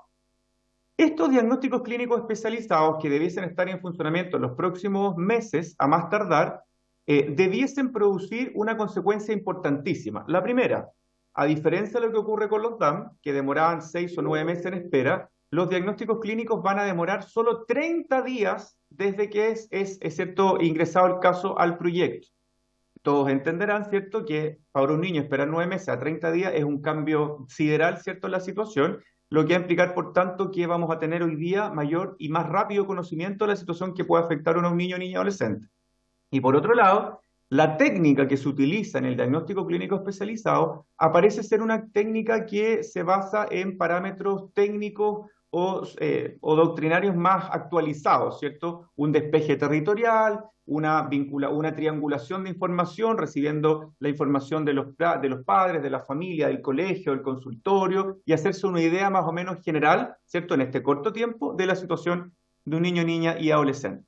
Estos diagnósticos clínicos especializados, que debiesen estar en funcionamiento en los próximos meses, a más tardar, debiesen producir una consecuencia importantísima. La primera, a diferencia de lo que ocurre con los DAM, que demoraban 6 o 9 meses en espera, los diagnósticos clínicos van a demorar solo 30 días desde que es ¿cierto?, ingresado el caso al proyecto. Todos entenderán, ¿cierto?, que para un niño esperar 9 meses a 30 días es un cambio sideral, ¿cierto?, en la situación, lo que va a implicar, por tanto, que vamos a tener hoy día mayor y más rápido conocimiento de la situación que puede afectar a un niño o niña adolescente. Y por otro lado, la técnica que se utiliza en el diagnóstico clínico especializado aparece ser una técnica que se basa en parámetros técnicos o doctrinarios más actualizados, ¿cierto? Un despeje territorial, una triangulación de información, recibiendo la información de los padres, de la familia, del colegio, del consultorio, y hacerse una idea más o menos general, ¿cierto?, en este corto tiempo, de la situación de un niño, niña y adolescente.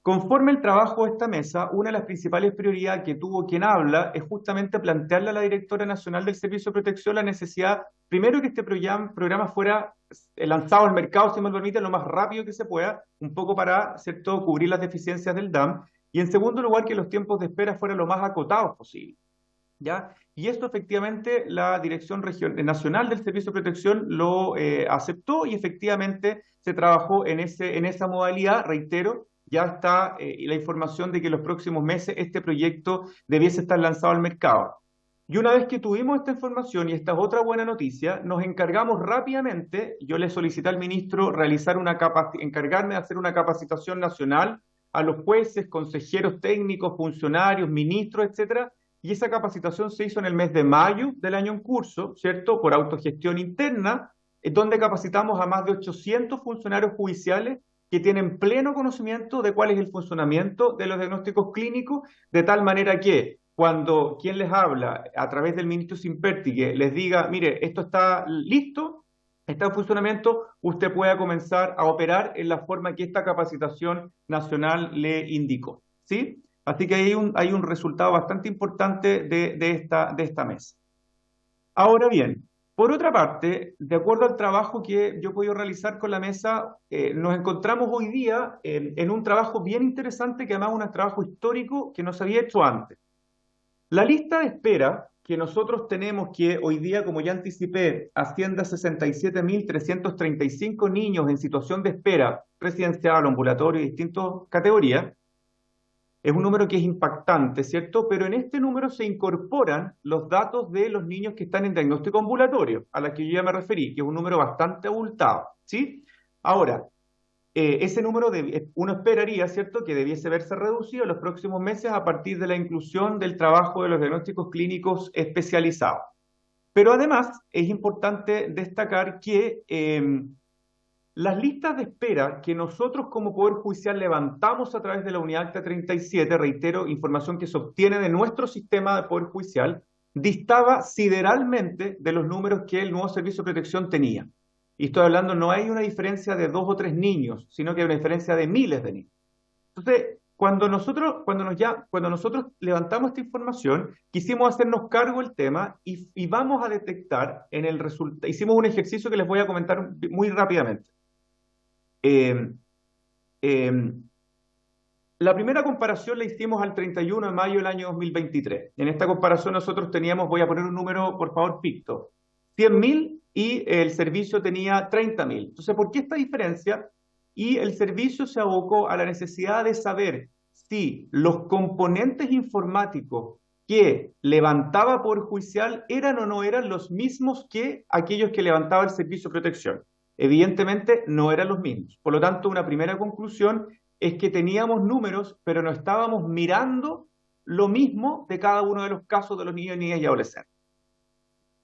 Conforme el trabajo de esta mesa, una de las principales prioridades que tuvo quien habla es justamente plantearle a la directora nacional del Servicio de Protección la necesidad, primero, que este programa fuera lanzado al mercado, si me lo permite, lo más rápido que se pueda, un poco para, ¿cierto?, cubrir las deficiencias del DAM, y en segundo lugar, que los tiempos de espera fueran lo más acotados posible, ¿ya? Y esto efectivamente la Dirección Nacional del Servicio de Protección lo aceptó, y efectivamente se trabajó en esa modalidad. Reitero, ya está la información de que en los próximos meses este proyecto debiese estar lanzado al mercado. Y una vez que tuvimos esta información, y esta es otra buena noticia, nos encargamos rápidamente, yo le solicité al ministro encargarme de hacer una capacitación nacional a los jueces, consejeros técnicos, funcionarios, ministros, etcétera, y esa capacitación se hizo en el mes de mayo del año en curso, ¿cierto?, por autogestión interna, donde capacitamos a más de 800 funcionarios judiciales que tienen pleno conocimiento de cuál es el funcionamiento de los diagnósticos clínicos, de tal manera que cuando quien les habla a través del ministro Simperti les diga, mire, esto está listo, está en funcionamiento, usted pueda comenzar a operar en la forma que esta capacitación nacional le indicó, ¿sí? Así que hay un resultado bastante importante de esta mesa. Ahora bien, por otra parte, de acuerdo al trabajo que yo he podido realizar con la mesa, nos encontramos hoy día en un trabajo bien interesante, que además es un trabajo histórico que no se había hecho antes. La lista de espera que nosotros tenemos, que hoy día, como ya anticipé, asciende a 67.335 niños en situación de espera residencial, ambulatorio y distintas categorías, es un número que es impactante, ¿cierto? Pero en este número se incorporan los datos de los niños que están en diagnóstico ambulatorio, a la que yo ya me referí, que es un número bastante abultado, ¿sí? Ahora, ese número uno esperaría, ¿cierto?, que debiese verse reducido en los próximos meses a partir de la inclusión del trabajo de los diagnósticos clínicos especializados. Pero además es importante destacar que las listas de espera que nosotros como Poder Judicial levantamos a través de la Unidad Acta 37, reitero, información que se obtiene de nuestro sistema de Poder Judicial, distaba sideralmente de los números que el nuevo Servicio de Protección tenía. Y estoy hablando, no hay una diferencia de 2 o 3 niños, sino que hay una diferencia de miles de niños. Entonces, cuando nosotros levantamos esta información, quisimos hacernos cargo del tema y vamos a detectar en el resultado. Hicimos un ejercicio que les voy a comentar muy rápidamente. La primera comparación la hicimos al 31 de mayo del año 2023. En esta comparación nosotros teníamos, voy a poner un número, por favor, ficto, 100.000 y el servicio tenía 30.000. Entonces, ¿por qué esta diferencia? Y el servicio se abocó a la necesidad de saber si los componentes informáticos que levantaba Poder Judicial eran o no eran los mismos que aquellos que levantaba el Servicio de Protección. Evidentemente no eran los mismos. Por lo tanto, una primera conclusión es que teníamos números, pero no estábamos mirando lo mismo de cada uno de los casos de los niños, niñas y adolescentes.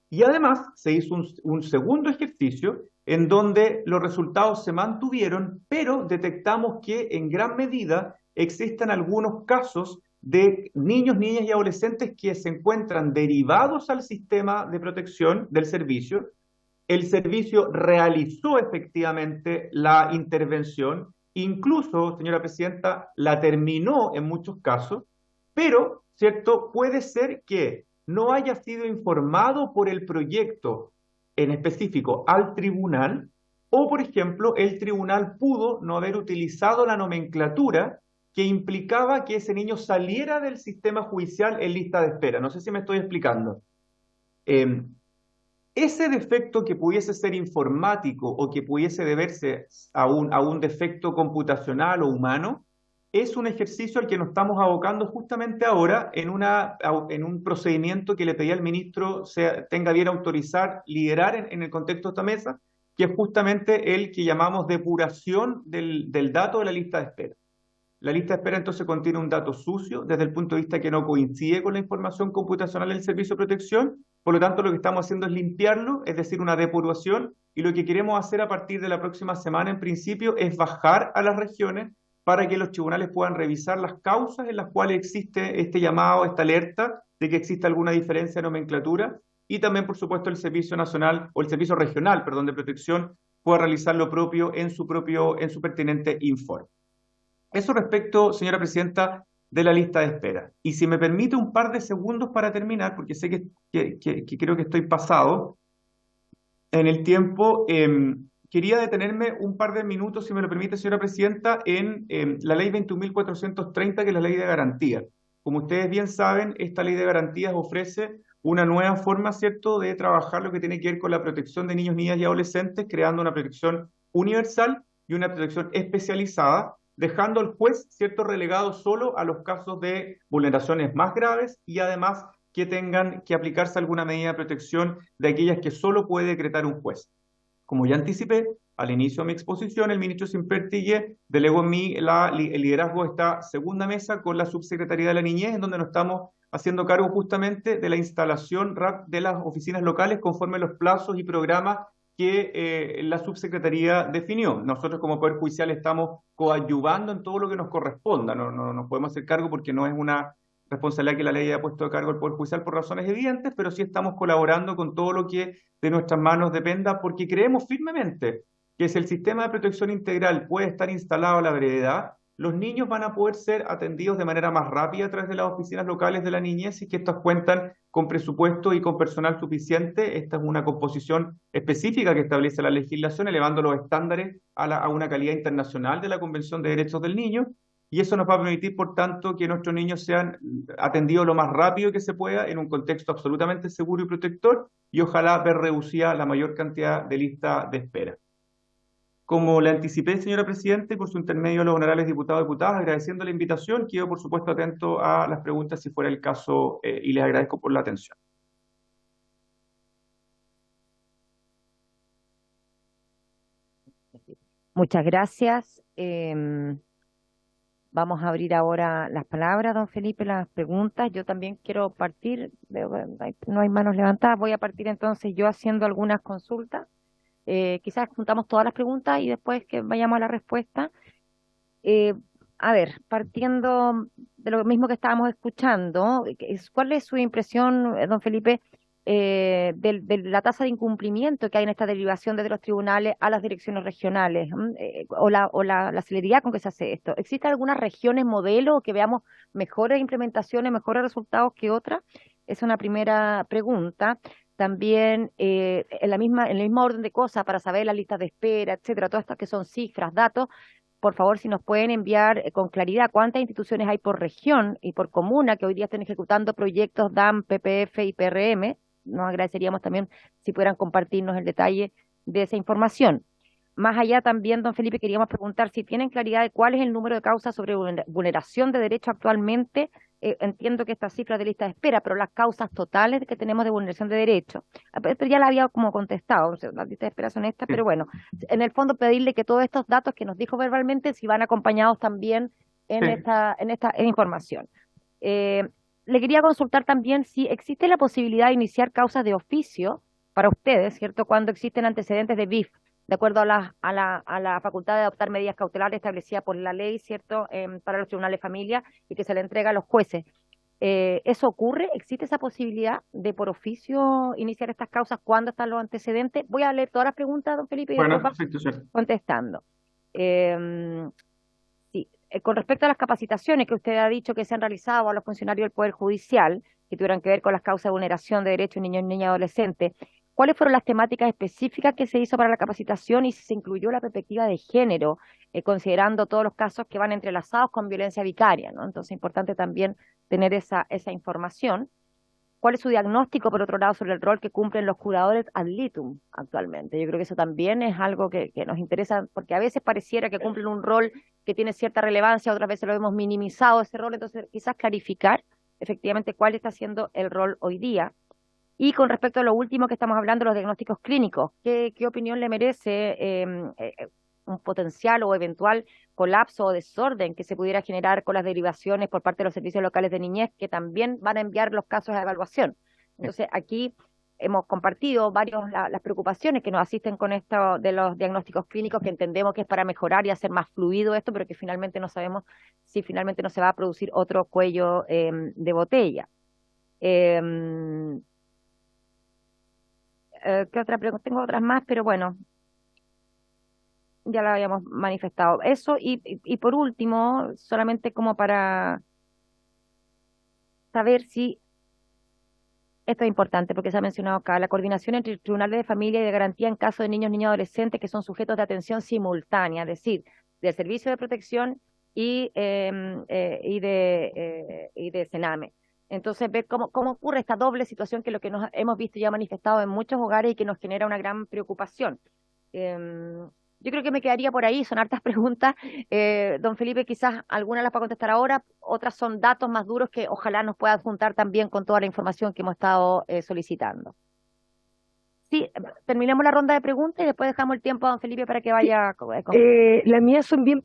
Y además se hizo un segundo ejercicio en donde los resultados se mantuvieron, pero detectamos que en gran medida existen algunos casos de niños, niñas y adolescentes que se encuentran derivados al sistema de protección del servicio. El servicio realizó efectivamente la intervención, incluso, señora presidenta, la terminó en muchos casos, pero, ¿cierto? Puede ser que no haya sido informado por el proyecto en específico al tribunal, o, por ejemplo, el tribunal pudo no haber utilizado la nomenclatura que implicaba que ese niño saliera del sistema judicial en lista de espera. No sé si me estoy explicando. Ese defecto que pudiese ser informático o que pudiese deberse a un defecto computacional o humano, es un ejercicio al que nos estamos abocando justamente ahora en un procedimiento que le pedí al ministro tenga bien autorizar, liderar en el contexto de esta mesa, que es justamente el que llamamos depuración del dato de la lista de espera. La lista de espera entonces contiene un dato sucio desde el punto de vista que no coincide con la información computacional del Servicio de Protección. Por lo tanto, lo que estamos haciendo es limpiarlo, es decir, una depuración, y lo que queremos hacer a partir de la próxima semana, en principio, es bajar a las regiones para que los tribunales puedan revisar las causas en las cuales existe este llamado, esta alerta de que existe alguna diferencia de nomenclatura, y también, por supuesto, el Servicio Nacional, o el Servicio Regional, perdón, de Protección, pueda realizar lo propio en su pertinente informe. Eso respecto, señora presidenta, de la lista de espera. Y si me permite un par de segundos para terminar, porque sé que creo que estoy pasado en el tiempo, quería detenerme un par de minutos, si me lo permite, señora presidenta, en la ley 21.430, que es la ley de garantía. Como ustedes bien saben, esta ley de garantías ofrece una nueva forma, ¿cierto?, de trabajar lo que tiene que ver con la protección de niños, niñas y adolescentes, creando una protección universal y una protección especializada, dejando al juez, ¿cierto?, relegado solo a los casos de vulneraciones más graves y además que tengan que aplicarse alguna medida de protección de aquellas que solo puede decretar un juez. Como ya anticipé, al inicio de mi exposición, el ministro Simpertille delegó en mí el liderazgo de esta segunda mesa con la Subsecretaría de la Niñez, en donde nos estamos haciendo cargo justamente de la instalación de las oficinas locales conforme a los plazos y programas que la subsecretaría definió. Nosotros como Poder Judicial estamos coadyuvando en todo lo que nos corresponda, no nos podemos hacer cargo porque no es una responsabilidad que la ley haya puesto a cargo del Poder Judicial por razones evidentes, pero sí estamos colaborando con todo lo que de nuestras manos dependa, porque creemos firmemente que si el sistema de protección integral puede estar instalado a la brevedad, los niños van a poder ser atendidos de manera más rápida a través de las oficinas locales de la niñez y que estas cuentan con presupuesto y con personal suficiente. Esta es una composición específica que establece la legislación, elevando los estándares a una calidad internacional de la Convención de Derechos del Niño, y eso nos va a permitir, por tanto, que nuestros niños sean atendidos lo más rápido que se pueda en un contexto absolutamente seguro y protector, y ojalá ver reducida la mayor cantidad de lista de espera. Como le anticipé, señora presidenta, y por su intermedio a los honorables diputados y diputadas, agradeciendo la invitación, quedo por supuesto atento a las preguntas si fuera el caso, y les agradezco por la atención. Muchas gracias. Vamos a abrir ahora las palabras, don Felipe, las preguntas. Yo también quiero partir, veo que no hay manos levantadas, voy a partir entonces yo haciendo algunas consultas. Quizás juntamos todas las preguntas y después que vayamos a la respuesta. A ver, partiendo de lo mismo que estábamos escuchando, ¿cuál es su impresión, don Felipe, de la tasa de incumplimiento que hay en esta derivación desde los tribunales a las direcciones regionales, o la celeridad con que se hace esto? ¿Existen algunas regiones modelo que veamos mejores implementaciones, mejores resultados que otras? Es una primera pregunta. También en el mismo orden de cosas para saber las listas de espera, etcétera, todas estas que son cifras, datos, por favor, si nos pueden enviar con claridad cuántas instituciones hay por región y por comuna que hoy día estén ejecutando proyectos DAM, PPF y PRM. Nos agradeceríamos también si pudieran compartirnos el detalle de esa información. Más allá también, don Felipe, queríamos preguntar si tienen claridad de cuál es el número de causas sobre vulneración de derechos actualmente entiendo que estas cifras de lista de espera, pero las causas totales que tenemos de vulneración de derechos, pero ya la había como contestado, o sea, las listas de espera son estas, pero bueno, en el fondo pedirle que todos estos datos que nos dijo verbalmente, si van acompañados también en Sí. esta información. Le quería consultar también si existe la posibilidad de iniciar causas de oficio para ustedes, ¿cierto? Cuando existen antecedentes de BIF, de acuerdo a la facultad de adoptar medidas cautelares establecida por la ley, ¿cierto? Para los tribunales de familia y que se le entrega a los jueces. ¿Eso ocurre? ¿Existe esa posibilidad de por oficio iniciar estas causas cuando están los antecedentes? Voy a leer todas las preguntas, don Felipe, y Bueno, después va perfecto, señor. contestando. Sí, con respecto a las capacitaciones que usted ha dicho que se han realizado a los funcionarios del Poder Judicial, que tuvieran que ver con las causas de vulneración de derechos de niños, niñas y adolescentes, ¿cuáles fueron las temáticas específicas que se hizo para la capacitación y si se incluyó la perspectiva de género, considerando todos los casos que van entrelazados con violencia vicaria, ¿no? Entonces es importante también tener esa información. ¿Cuál es su diagnóstico, por otro lado, sobre el rol que cumplen los curadores ad litum actualmente? Yo creo que eso también es algo que nos interesa, porque a veces pareciera que cumplen un rol que tiene cierta relevancia, otras veces lo hemos minimizado ese rol, entonces quizás clarificar efectivamente cuál está siendo el rol hoy día. Y con respecto a lo último que estamos hablando, los diagnósticos clínicos, ¿qué opinión le merece un potencial o eventual colapso o desorden que se pudiera generar con las derivaciones por parte de los servicios locales de niñez que también van a enviar los casos a evaluación? Entonces, aquí hemos compartido las preocupaciones que nos asisten con esto de los diagnósticos clínicos, que entendemos que es para mejorar y hacer más fluido esto, pero que finalmente no sabemos si finalmente no se va a producir otro cuello de botella. ¿Qué otra pregunta? Tengo otras más, pero bueno, ya la habíamos manifestado. Eso, y por último, solamente como para saber si, esto es importante porque se ha mencionado acá, la coordinación entre tribunales de familia y de garantía en caso de niños, niñas y adolescentes que son sujetos de atención simultánea, es decir, del servicio de protección y de Sename. Entonces, ver cómo ocurre esta doble situación, que es lo que nos hemos visto ya manifestado en muchos hogares y que nos genera una gran preocupación. Yo creo que me quedaría por ahí, son hartas preguntas. Don Felipe, quizás algunas las va a contestar ahora, otras son datos más duros que ojalá nos pueda adjuntar también con toda la información que hemos estado solicitando. Sí, terminemos la ronda de preguntas y después dejamos el tiempo a don Felipe para que vaya. Las mías son bien.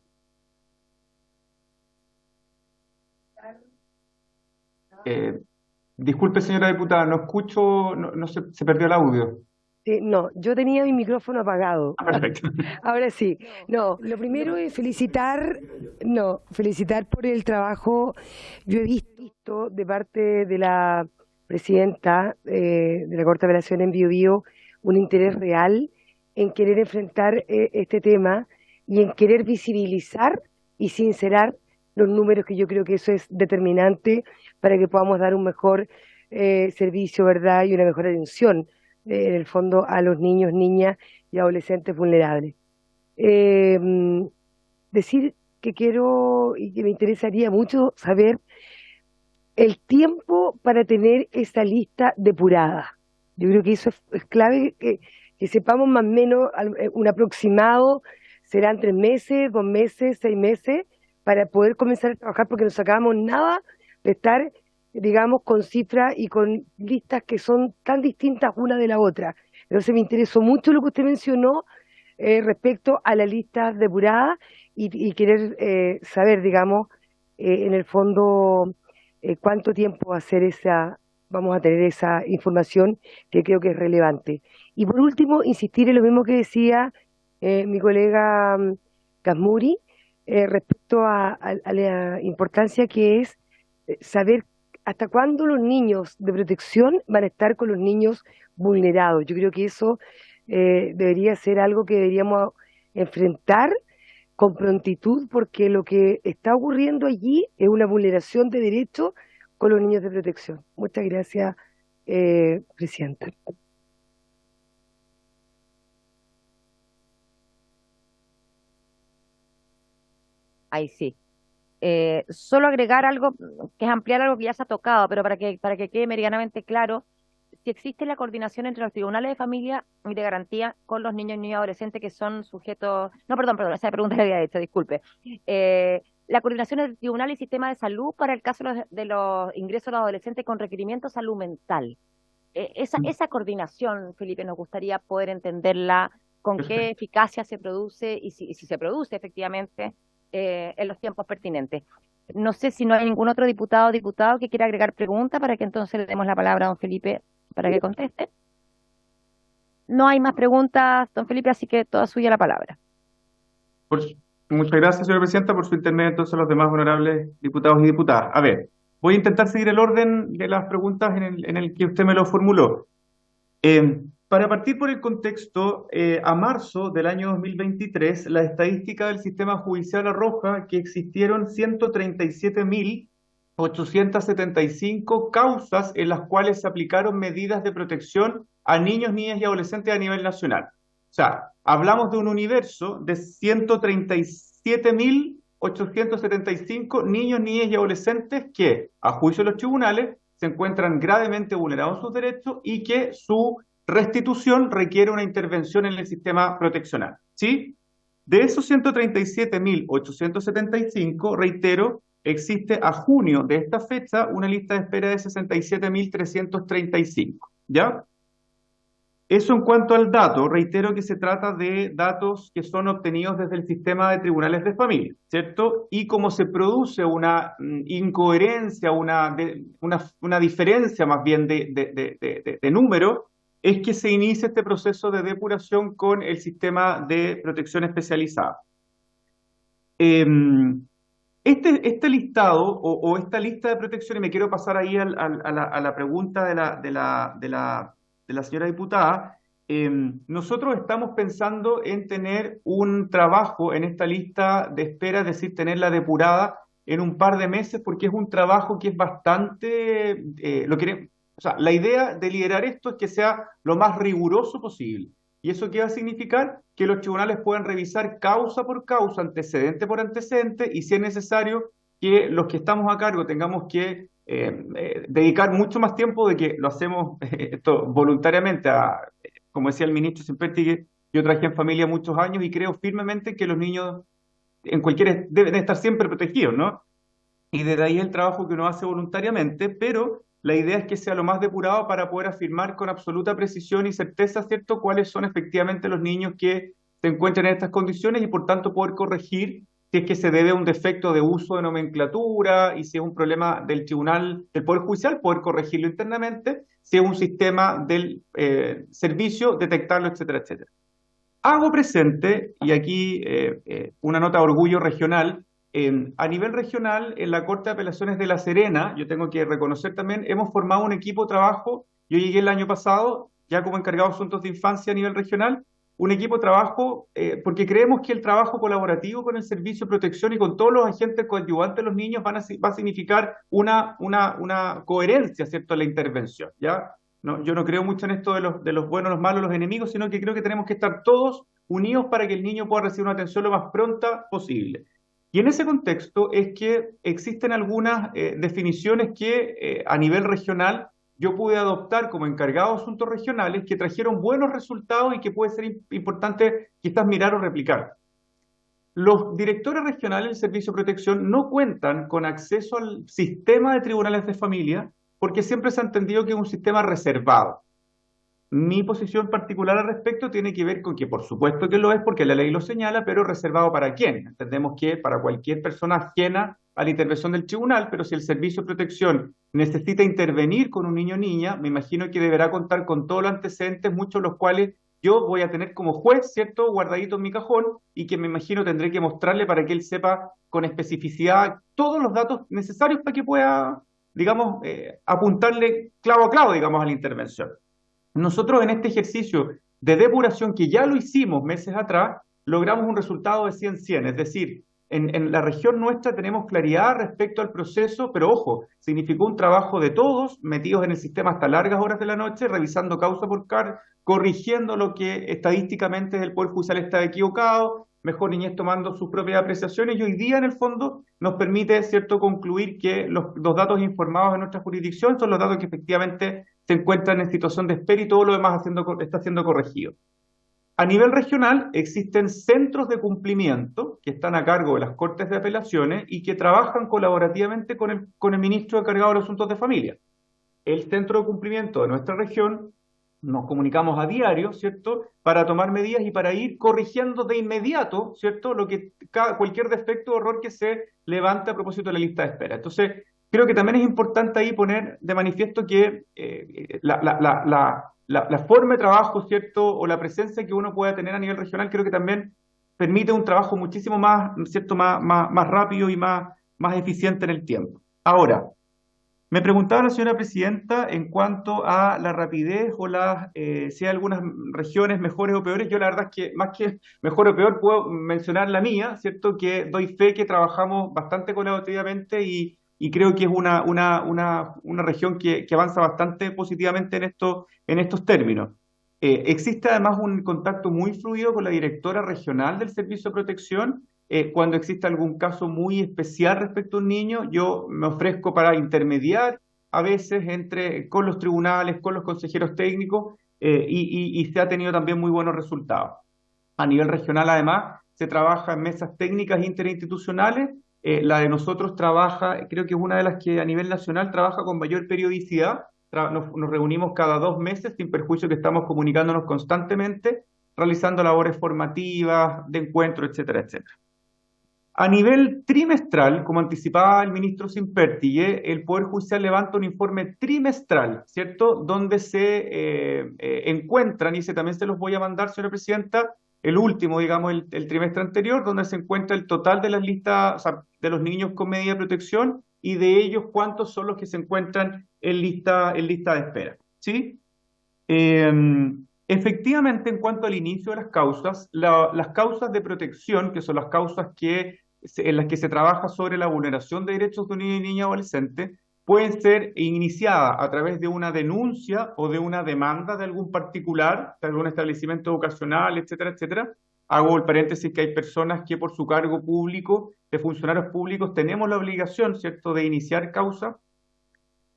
Disculpe, señora diputada, no escucho, no se perdió el audio. No, yo tenía mi micrófono apagado. Perfecto. Ahora sí. No, lo primero es felicitar por el trabajo. Yo he visto de parte de la presidenta de la Corte de Apelación en Biobío un interés real en querer enfrentar este tema y en querer visibilizar y sincerar los números, que yo creo que eso es determinante para que podamos dar un mejor servicio, ¿verdad? Y una mejor atención en el fondo a los niños, niñas y adolescentes vulnerables. Decir que quiero y que me interesaría mucho saber el tiempo para tener esa lista depurada. Yo creo que eso es clave, que sepamos más o menos un aproximado, serán 3 meses, 2 meses, 6 meses, para poder comenzar a trabajar, porque no sacamos nada de estar, digamos, con cifras y con listas que son tan distintas una de la otra. Entonces me interesó mucho lo que usted mencionó respecto a la lista depurada y querer saber, digamos, en el fondo cuánto tiempo vamos a tener esa información, que creo que es relevante. Y por último, insistir en lo mismo que decía mi colega Casmuri respecto a la importancia que es saber hasta cuándo los niños de protección van a estar con los niños vulnerados. Yo creo que eso debería ser algo que deberíamos enfrentar con prontitud, porque lo que está ocurriendo allí es una vulneración de derechos con los niños de protección. Muchas gracias, Presidenta. Ahí sí. Solo agregar algo, que es ampliar algo que ya se ha tocado, pero para que quede meridianamente claro, si existe la coordinación entre los tribunales de familia y de garantía con los niños y niñas adolescentes que son sujetos. No, perdón, esa pregunta la había hecho, disculpe. la coordinación del Tribunal y Sistema de Salud para el caso de los ingresos de los adolescentes con requerimiento de salud mental. Esa coordinación, Felipe, nos gustaría poder entenderla, con qué Perfecto. eficacia se produce y si se produce efectivamente en los tiempos pertinentes. No sé si no hay ningún otro diputado o diputado que quiera agregar pregunta para que entonces le demos la palabra a don Felipe para que conteste. No hay más preguntas, don Felipe, así que toda suya la palabra. Muchas gracias, señora presidenta, por su intermedio, entonces a los demás honorables diputados y diputadas. A ver, voy a intentar seguir el orden de las preguntas en el que usted me lo formuló. Para partir por el contexto, a marzo del año 2023, la estadística del sistema judicial arroja que existieron 137.875 causas en las cuales se aplicaron medidas de protección a niños, niñas y adolescentes a nivel nacional. O sea, hablamos de un universo de 137.875 niños, niñas y adolescentes que, a juicio de los tribunales, se encuentran gravemente vulnerados en sus derechos y que su restitución requiere una intervención en el sistema proteccional, ¿sí? De esos 137.875, reitero, existe a junio de esta fecha una lista de espera de 67.335, ¿ya? Eso en cuanto al dato, reitero que se trata de datos que son obtenidos desde el sistema de tribunales de familia, ¿cierto? Y como se produce una incoherencia, una diferencia más bien de número, es que se inicia este proceso de depuración con el sistema de protección especializada. Este listado o esta lista de protección, y me quiero pasar ahí a la pregunta de la señora diputada, nosotros estamos pensando en tener un trabajo en esta lista de espera, es decir, tenerla depurada en un par de meses, porque es un trabajo que es bastante, o sea, la idea de liderar esto es que sea lo más riguroso posible. ¿Y eso qué va a significar? Que los tribunales puedan revisar causa por causa, antecedente por antecedente, y si es necesario que los que estamos a cargo tengamos que dedicar mucho más tiempo de que lo hacemos esto voluntariamente. Como decía el ministro Simperti, yo trabajé en familia muchos años y creo firmemente que los niños deben estar siempre protegidos, ¿no? Y desde ahí el trabajo que uno hace voluntariamente, pero la idea es que sea lo más depurado para poder afirmar con absoluta precisión y certeza, ¿cierto?, cuáles son efectivamente los niños que se encuentran en estas condiciones y por tanto poder corregir si es que se debe a un defecto de uso de nomenclatura y si es un problema del tribunal, del Poder Judicial, poder corregirlo internamente, si es un sistema del servicio, detectarlo, etcétera, etcétera. Hago presente, y aquí una nota de orgullo regional, a nivel regional, en la Corte de Apelaciones de La Serena, yo tengo que reconocer también, hemos formado un equipo de trabajo, yo llegué el año pasado, ya como encargado de asuntos de infancia a nivel regional, un equipo de trabajo, porque creemos que el trabajo colaborativo con el Servicio de Protección y con todos los agentes coadyuvantes de los niños va a significar una coherencia, ¿cierto?, en la intervención, ¿ya? No, yo no creo mucho en esto de los buenos, los malos, los enemigos, sino que creo que tenemos que estar todos unidos para que el niño pueda recibir una atención lo más pronta posible. Y en ese contexto es que existen algunas definiciones que a nivel regional yo pude adoptar como encargado de asuntos regionales que trajeron buenos resultados y que puede ser importante quizás mirar o replicar. Los directores regionales del Servicio de Protección no cuentan con acceso al sistema de tribunales de familia porque siempre se ha entendido que es un sistema reservado. Mi posición particular al respecto tiene que ver con que por supuesto que lo es porque la ley lo señala, pero reservado ¿para quién? Entendemos que para cualquier persona ajena a la intervención del tribunal, pero si el Servicio de Protección necesita intervenir con un niño o niña, me imagino que deberá contar con todos los antecedentes, muchos de los cuales yo voy a tener como juez, ¿cierto?, guardadito en mi cajón y que me imagino tendré que mostrarle para que él sepa con especificidad todos los datos necesarios para que pueda, digamos, apuntarle clavo a clavo, digamos, a la intervención. Nosotros en este ejercicio de depuración que ya lo hicimos meses atrás, logramos un resultado de 100-100, es decir, en la región nuestra tenemos claridad respecto al proceso, pero ojo, significó un trabajo de todos, metidos en el sistema hasta largas horas de la noche, revisando causa por causa, corrigiendo lo que estadísticamente del Poder Judicial está equivocado, Mejor Niñez tomando sus propias apreciaciones, y hoy día en el fondo nos permite, ¿cierto?, concluir que los datos informados en nuestra jurisdicción son los datos que efectivamente se encuentran en situación de espera y todo lo demás está siendo corregido. A nivel regional existen centros de cumplimiento que están a cargo de las Cortes de Apelaciones y que trabajan colaborativamente con el ministro encargado de los asuntos de familia. El centro de cumplimiento de nuestra región nos comunicamos a diario, ¿cierto?, para tomar medidas y para ir corrigiendo de inmediato, ¿cierto?, cualquier defecto o error que se levante a propósito de la lista de espera. Entonces, creo que también es importante ahí poner de manifiesto que la forma de trabajo, ¿cierto?, o la presencia que uno pueda tener a nivel regional, creo que también permite un trabajo muchísimo más, ¿cierto?, más rápido y más eficiente en el tiempo. Ahora, me preguntaba la señora presidenta en cuanto a la rapidez o si hay algunas regiones mejores o peores. Yo la verdad es que más que mejor o peor puedo mencionar la mía, ¿cierto?, que doy fe que trabajamos bastante colaborativamente y creo que es una región que avanza bastante positivamente en estos términos. Existe además un contacto muy fluido con la directora regional del Servicio de Protección. Cuando existe algún caso muy especial respecto a un niño, yo me ofrezco para intermediar a veces con los tribunales, con los consejeros técnicos, y se ha tenido también muy buenos resultados. A nivel regional, además, se trabaja en mesas técnicas interinstitucionales. La de nosotros creo que es una de las que a nivel nacional trabaja con mayor periodicidad. Nos reunimos cada 2 meses, sin perjuicio que estamos comunicándonos constantemente, realizando labores formativas, de encuentro, etcétera, etcétera. A nivel trimestral, como anticipaba el ministro Simpertigue, el Poder Judicial levanta un informe trimestral, ¿cierto?, donde se encuentran, y también se los voy a mandar, señora presidenta, el último, digamos, el trimestre anterior, donde se encuentra el total de las listas, o sea, de los niños con medida de protección y de ellos cuántos son los que se encuentran en lista de espera, ¿sí? Efectivamente, en cuanto al inicio de las causas, las causas de protección, que son las causas en las que se trabaja sobre la vulneración de derechos de un niño y niña adolescente, pueden ser iniciadas a través de una denuncia o de una demanda de algún particular, de algún establecimiento educacional, etcétera, etcétera. Hago el paréntesis que hay personas que por su cargo público, de funcionarios públicos, tenemos la obligación, ¿cierto?, de iniciar causas.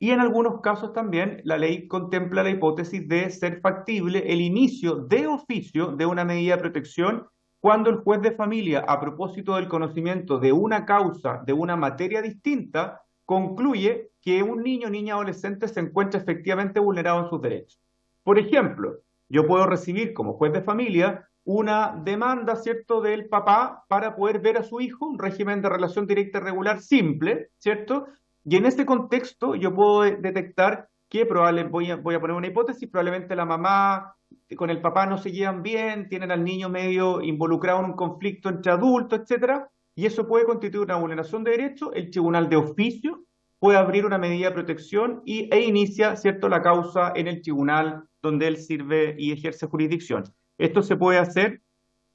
Y en algunos casos también la ley contempla la hipótesis de ser factible el inicio de oficio de una medida de protección cuando el juez de familia, a propósito del conocimiento de una causa de una materia distinta, concluye que un niño o niña adolescente se encuentra efectivamente vulnerado en sus derechos. Por ejemplo, yo puedo recibir como juez de familia una demanda, ¿cierto?, del papá para poder ver a su hijo, un régimen de relación directa y regular simple, ¿cierto?, y en ese contexto yo puedo detectar que voy a poner una hipótesis, probablemente la mamá con el papá no se llevan bien, tienen al niño medio involucrado en un conflicto entre adultos, etcétera, y eso puede constituir una vulneración de derechos. El tribunal de oficio puede abrir una medida de protección e inicia, ¿cierto?, la causa en el tribunal donde él sirve y ejerce jurisdicción. Esto se puede hacer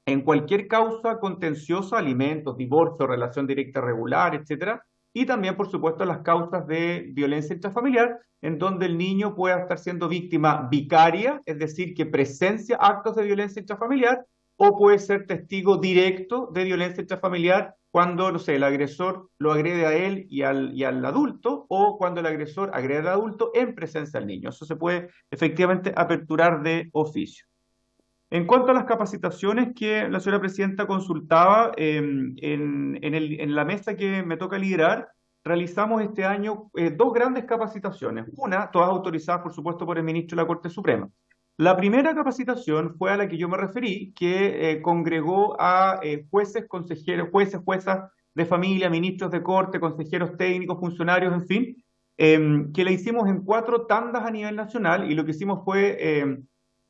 en cualquier causa contenciosa, alimentos, divorcio, relación directa regular, etcétera, y también, por supuesto, las causas de violencia intrafamiliar, en donde el niño pueda estar siendo víctima vicaria, es decir, que presencia actos de violencia intrafamiliar, o puede ser testigo directo de violencia intrafamiliar cuando, no sé, el agresor lo agrede a él y al adulto, o cuando el agresor agrede al adulto en presencia del niño. Eso se puede efectivamente aperturar de oficio. En cuanto a las capacitaciones que la señora presidenta consultaba, en la mesa que me toca liderar, realizamos este año 2 grandes capacitaciones. Una, todas autorizadas, por supuesto, por el ministro de la Corte Suprema. La primera capacitación fue a la que yo me referí, que congregó a jueces, consejeros, juezas de familia, ministros de corte, consejeros técnicos, funcionarios, en fin, que la hicimos en 4 tandas a nivel nacional, y lo que hicimos fue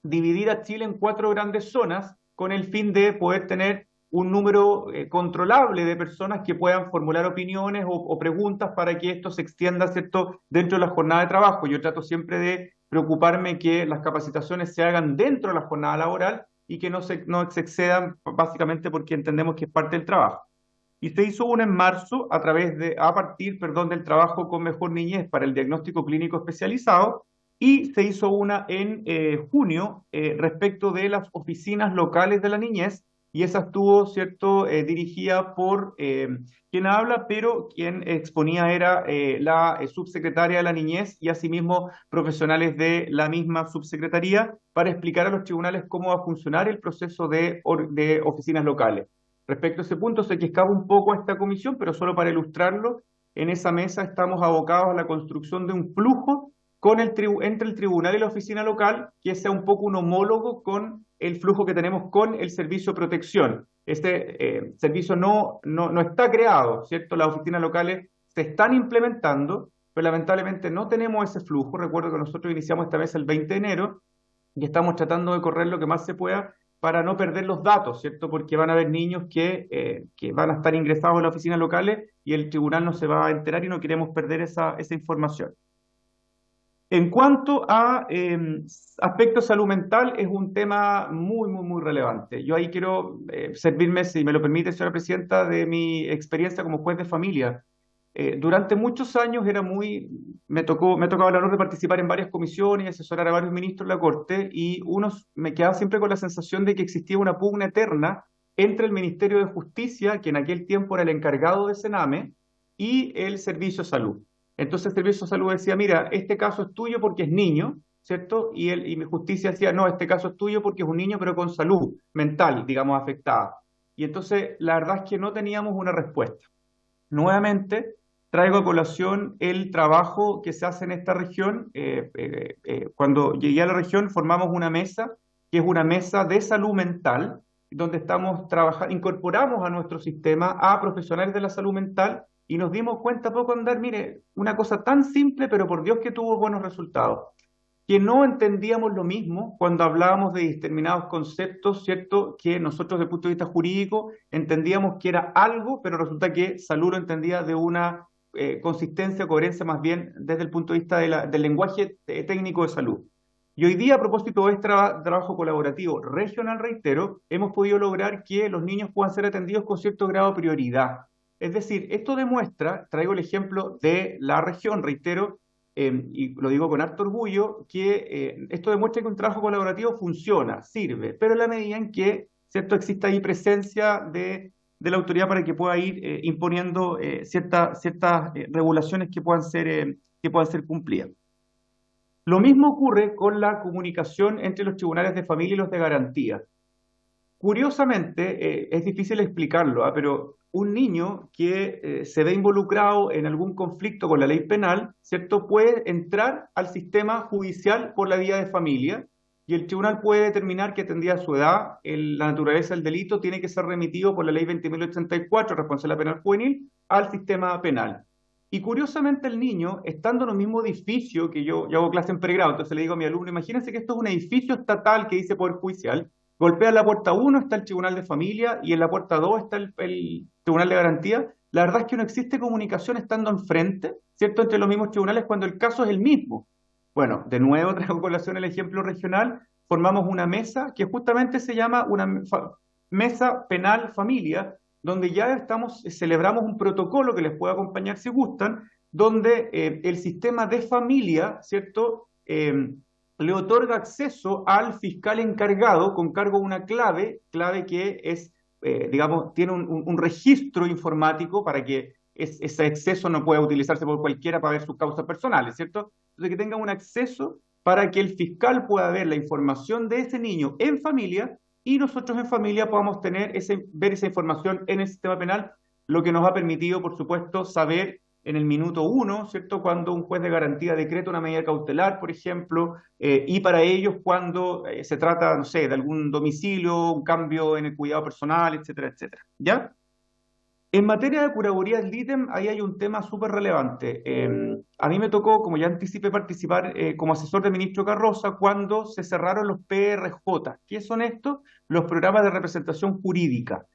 dividir a Chile en 4 grandes zonas con el fin de poder tener un número controlable de personas que puedan formular opiniones o preguntas para que esto se extienda, ¿cierto?, dentro de la jornada de trabajo. Yo trato siempre de preocuparme que las capacitaciones se hagan dentro de la jornada laboral y que no se excedan, básicamente porque entendemos que es parte del trabajo. Y se hizo una en marzo a partir del trabajo con Mejor Niñez para el diagnóstico clínico especializado, y se hizo una en junio respecto de las oficinas locales de la niñez, y esa estuvo, ¿cierto?, dirigida por quien habla, pero quien exponía era la subsecretaria de la Niñez y asimismo profesionales de la misma subsecretaría para explicar a los tribunales cómo va a funcionar el proceso de oficinas locales. Respecto a ese punto, sé que escapa un poco a esta comisión, pero solo para ilustrarlo, en esa mesa estamos abocados a la construcción de un flujo entre el tribunal y la oficina local, que sea un poco un homólogo con el flujo que tenemos con el servicio de protección. Este servicio no está creado, ¿cierto? Las oficinas locales se están implementando, pero lamentablemente no tenemos ese flujo. Recuerdo que nosotros iniciamos esta mesa el 20 de enero y estamos tratando de correr lo que más se pueda para no perder los datos, ¿cierto? Porque van a haber niños que van a estar ingresados en las oficinas locales y el tribunal no se va a enterar y no queremos perder esa información. En cuanto a aspectos de salud mental, es un tema muy relevante. Yo ahí quiero servirme, si me lo permite, señora presidenta, de mi experiencia como juez de familia. Durante muchos años me ha tocado el honor de participar en varias comisiones y asesorar a varios ministros de la Corte, y me quedaba siempre con la sensación de que existía una pugna eterna entre el Ministerio de Justicia, que en aquel tiempo era el encargado de Sename, y el Servicio de Salud. Entonces el Servicio de Salud decía, mira, este caso es tuyo porque es niño, ¿cierto? Y mi justicia decía, no, este caso es tuyo porque es un niño pero con salud mental, digamos, afectada. Y entonces la verdad es que no teníamos una respuesta. Nuevamente, traigo a colación el trabajo que se hace en esta región. Cuando llegué a la región formamos una mesa, que es una mesa de salud mental, donde estamos trabajando, incorporamos a nuestro sistema a profesionales de la salud mental y nos dimos cuenta a poco andar, mire, una cosa tan simple, pero por Dios que tuvo buenos resultados, que no entendíamos lo mismo cuando hablábamos de determinados conceptos, ¿cierto?, que nosotros desde el punto de vista jurídico entendíamos que era algo, pero resulta que salud lo entendía de una consistencia, coherencia más bien desde el punto de vista del lenguaje técnico de salud. Y hoy día, a propósito de este trabajo colaborativo regional, reitero, hemos podido lograr que los niños puedan ser atendidos con cierto grado de prioridad. Es decir, esto demuestra, traigo el ejemplo de la región, reitero, y lo digo con harto orgullo, que esto demuestra que un trabajo colaborativo funciona, sirve, pero en la medida en que, ¿cierto?, exista ahí presencia de la autoridad para que pueda ir imponiendo ciertas regulaciones que puedan ser cumplidas. Lo mismo ocurre con la comunicación entre los tribunales de familia y los de garantía. Curiosamente, es difícil explicarlo, pero un niño que se ve involucrado en algún conflicto con la ley penal, ¿cierto?, puede entrar al sistema judicial por la vía de familia y el tribunal puede determinar que, atendida a su edad, la naturaleza del delito, tiene que ser remitido por la ley 20.084, responsabilidad penal juvenil, al sistema penal. Y curiosamente el niño, estando en el mismo edificio que yo hago clase en pregrado, entonces le digo a mi alumno, imagínense que esto es un edificio estatal que dice Poder Judicial, golpea la puerta 1, está el Tribunal de Familia, y en la puerta 2 está el Tribunal de Garantía. La verdad es que no existe comunicación estando enfrente, ¿cierto?, entre los mismos tribunales cuando el caso es el mismo. Bueno, de nuevo traigo a colación el ejemplo regional, formamos una mesa que justamente se llama una mesa penal familia, donde ya celebramos un protocolo que les puede acompañar si gustan, donde el sistema de familia, ¿cierto?, le otorga acceso al fiscal encargado con cargo a una clave que es, digamos, tiene un registro informático para que ese acceso no pueda utilizarse por cualquiera para ver sus causas personales, ¿cierto? Entonces, que tenga un acceso para que el fiscal pueda ver la información de ese niño en familia y nosotros en familia podamos ver esa información en el sistema penal, lo que nos ha permitido, por supuesto, saber en el minuto 1, ¿cierto?, cuando un juez de garantía decreta una medida cautelar, por ejemplo, y para ellos cuando se trata, no sé, de algún domicilio, un cambio en el cuidado personal, etcétera, etcétera. ¿Ya? En materia de curaduría del ítem, ahí hay un tema súper relevante. A mí me tocó, como ya anticipé, participar como asesor del ministro Carroza cuando se cerraron los PRJ. ¿Qué son estos? Los programas de representación jurídica,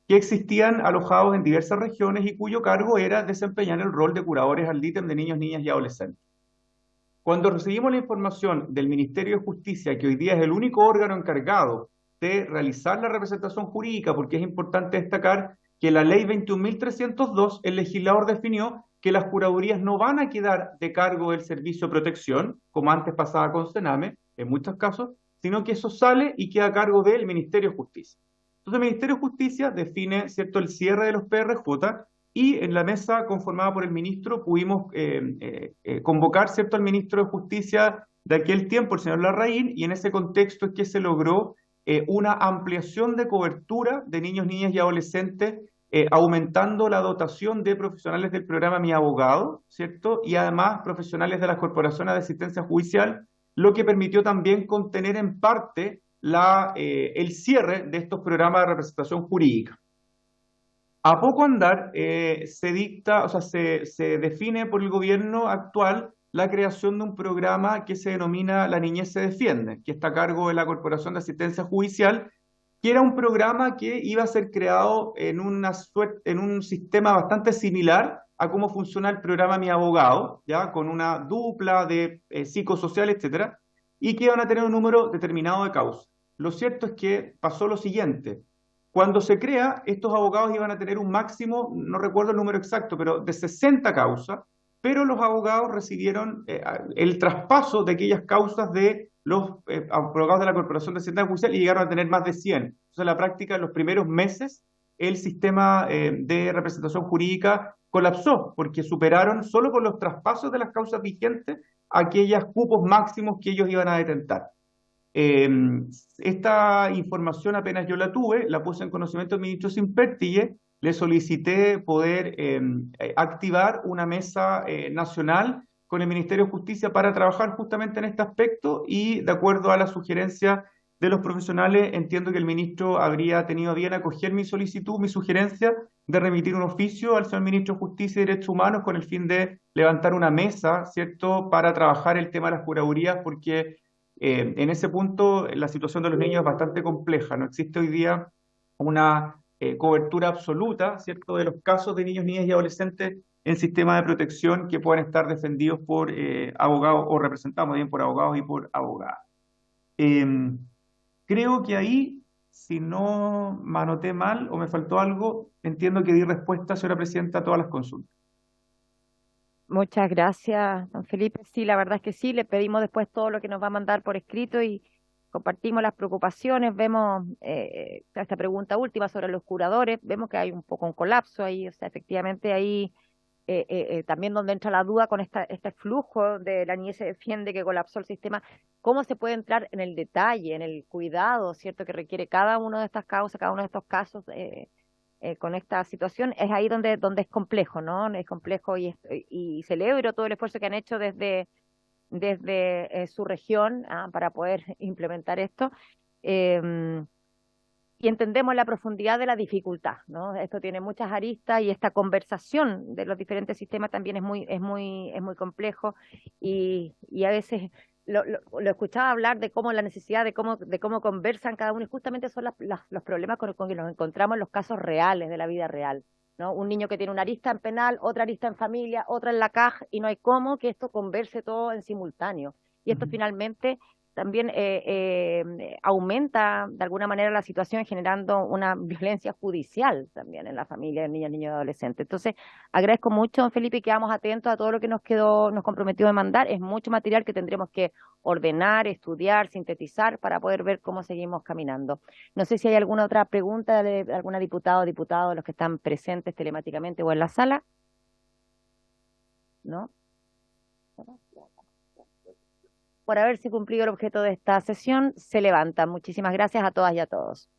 que existían alojados en diversas regiones y cuyo cargo era desempeñar el rol de curadores al ítem de niños, niñas y adolescentes. Cuando recibimos la información del Ministerio de Justicia, que hoy día es el único órgano encargado de realizar la representación jurídica, porque es importante destacar que la ley 21.302, el legislador definió que las curadurías no van a quedar de cargo del Servicio de Protección, como antes pasaba con Sename, en muchos casos, sino que eso sale y queda a cargo del Ministerio de Justicia. Entonces el Ministerio de Justicia define, ¿cierto?, el cierre de los PRJ y en la mesa conformada por el ministro pudimos convocar, ¿cierto?, al ministro de Justicia de aquel tiempo, el señor Larraín, y en ese contexto es que se logró una ampliación de cobertura de niños, niñas y adolescentes, aumentando la dotación de profesionales del programa Mi Abogado, ¿cierto? Y además profesionales de las corporaciones de asistencia judicial, lo que permitió también contener en parte el cierre de estos programas de representación jurídica. A poco andar, se define por el gobierno actual la creación de un programa que se denomina La Niñez se Defiende, que está a cargo de la Corporación de Asistencia Judicial, que era un programa que iba a ser creado en un sistema bastante similar a cómo funciona el programa Mi Abogado, ¿ya? Con una dupla de psicosocial, etcétera, y que iban a tener un número determinado de causas. Lo cierto es que pasó lo siguiente. Cuando se crea, estos abogados iban a tener un máximo, no recuerdo el número exacto, pero de 60 causas, pero los abogados recibieron el traspaso de aquellas causas de los abogados de la Corporación de Asistencia Judicial y llegaron a tener más de 100. Entonces, en la práctica, en los primeros meses, el sistema de representación jurídica colapsó, porque superaron solo con los traspasos de las causas vigentes aquellos cupos máximos que ellos iban a detentar. Esta información apenas yo la tuve, la puse en conocimiento del ministro Simpertille, le solicité poder activar una mesa nacional con el Ministerio de Justicia para trabajar justamente en este aspecto y de acuerdo a la sugerencia de los profesionales, entiendo que el ministro habría tenido bien acoger mi solicitud, mi sugerencia de remitir un oficio al señor ministro de Justicia y Derechos Humanos con el fin de levantar una mesa, ¿cierto?, para trabajar el tema de las curadurías, porque en ese punto la situación de los niños es bastante compleja. No existe hoy día una cobertura absoluta, ¿cierto?, de los casos de niños, niñas y adolescentes en sistemas de protección que puedan estar defendidos por abogados o representados bien por abogados y por abogadas. Creo que ahí, si no me anoté mal o me faltó algo, entiendo que di respuesta, señora presidenta, a todas las consultas. Muchas gracias, don Felipe. Sí, la verdad es que sí, le pedimos después todo lo que nos va a mandar por escrito y compartimos las preocupaciones. Vemos esta pregunta última sobre los curadores, vemos que hay un poco un colapso ahí, o sea, efectivamente ahí también donde entra la duda con este flujo de La Niñez se Defiende que colapsó el sistema, cómo se puede entrar en el detalle, en el cuidado, ¿cierto?, que requiere cada una de estas causas, cada uno de estos casos. Con esta situación, es ahí donde es complejo, ¿no? Es complejo y celebro todo el esfuerzo que han hecho desde su región para poder implementar esto. Y entendemos la profundidad de la dificultad, ¿no? Esto tiene muchas aristas y esta conversación de los diferentes sistemas también es muy complejo y a veces lo escuchaba hablar de cómo la necesidad de cómo conversan cada uno y justamente son los problemas con que nos encontramos en los casos reales de la vida real, ¿no? Un niño que tiene una arista en penal, otra arista en familia, otra en la CAJ y no hay cómo que esto converse todo en simultáneo. Y esto finalmente también aumenta de alguna manera la situación generando una violencia judicial también en la familia de niños, niños y adolescentes. Entonces, agradezco mucho, don Felipe, y quedamos atentos a todo lo que nos comprometió de mandar. Es mucho material que tendremos que ordenar, estudiar, sintetizar para poder ver cómo seguimos caminando. No sé si hay alguna otra pregunta de alguna diputada o diputado de los que están presentes telemáticamente o en la sala. ¿No? Por haberse cumplido el objeto de esta sesión, se levanta. Muchísimas gracias a todas y a todos.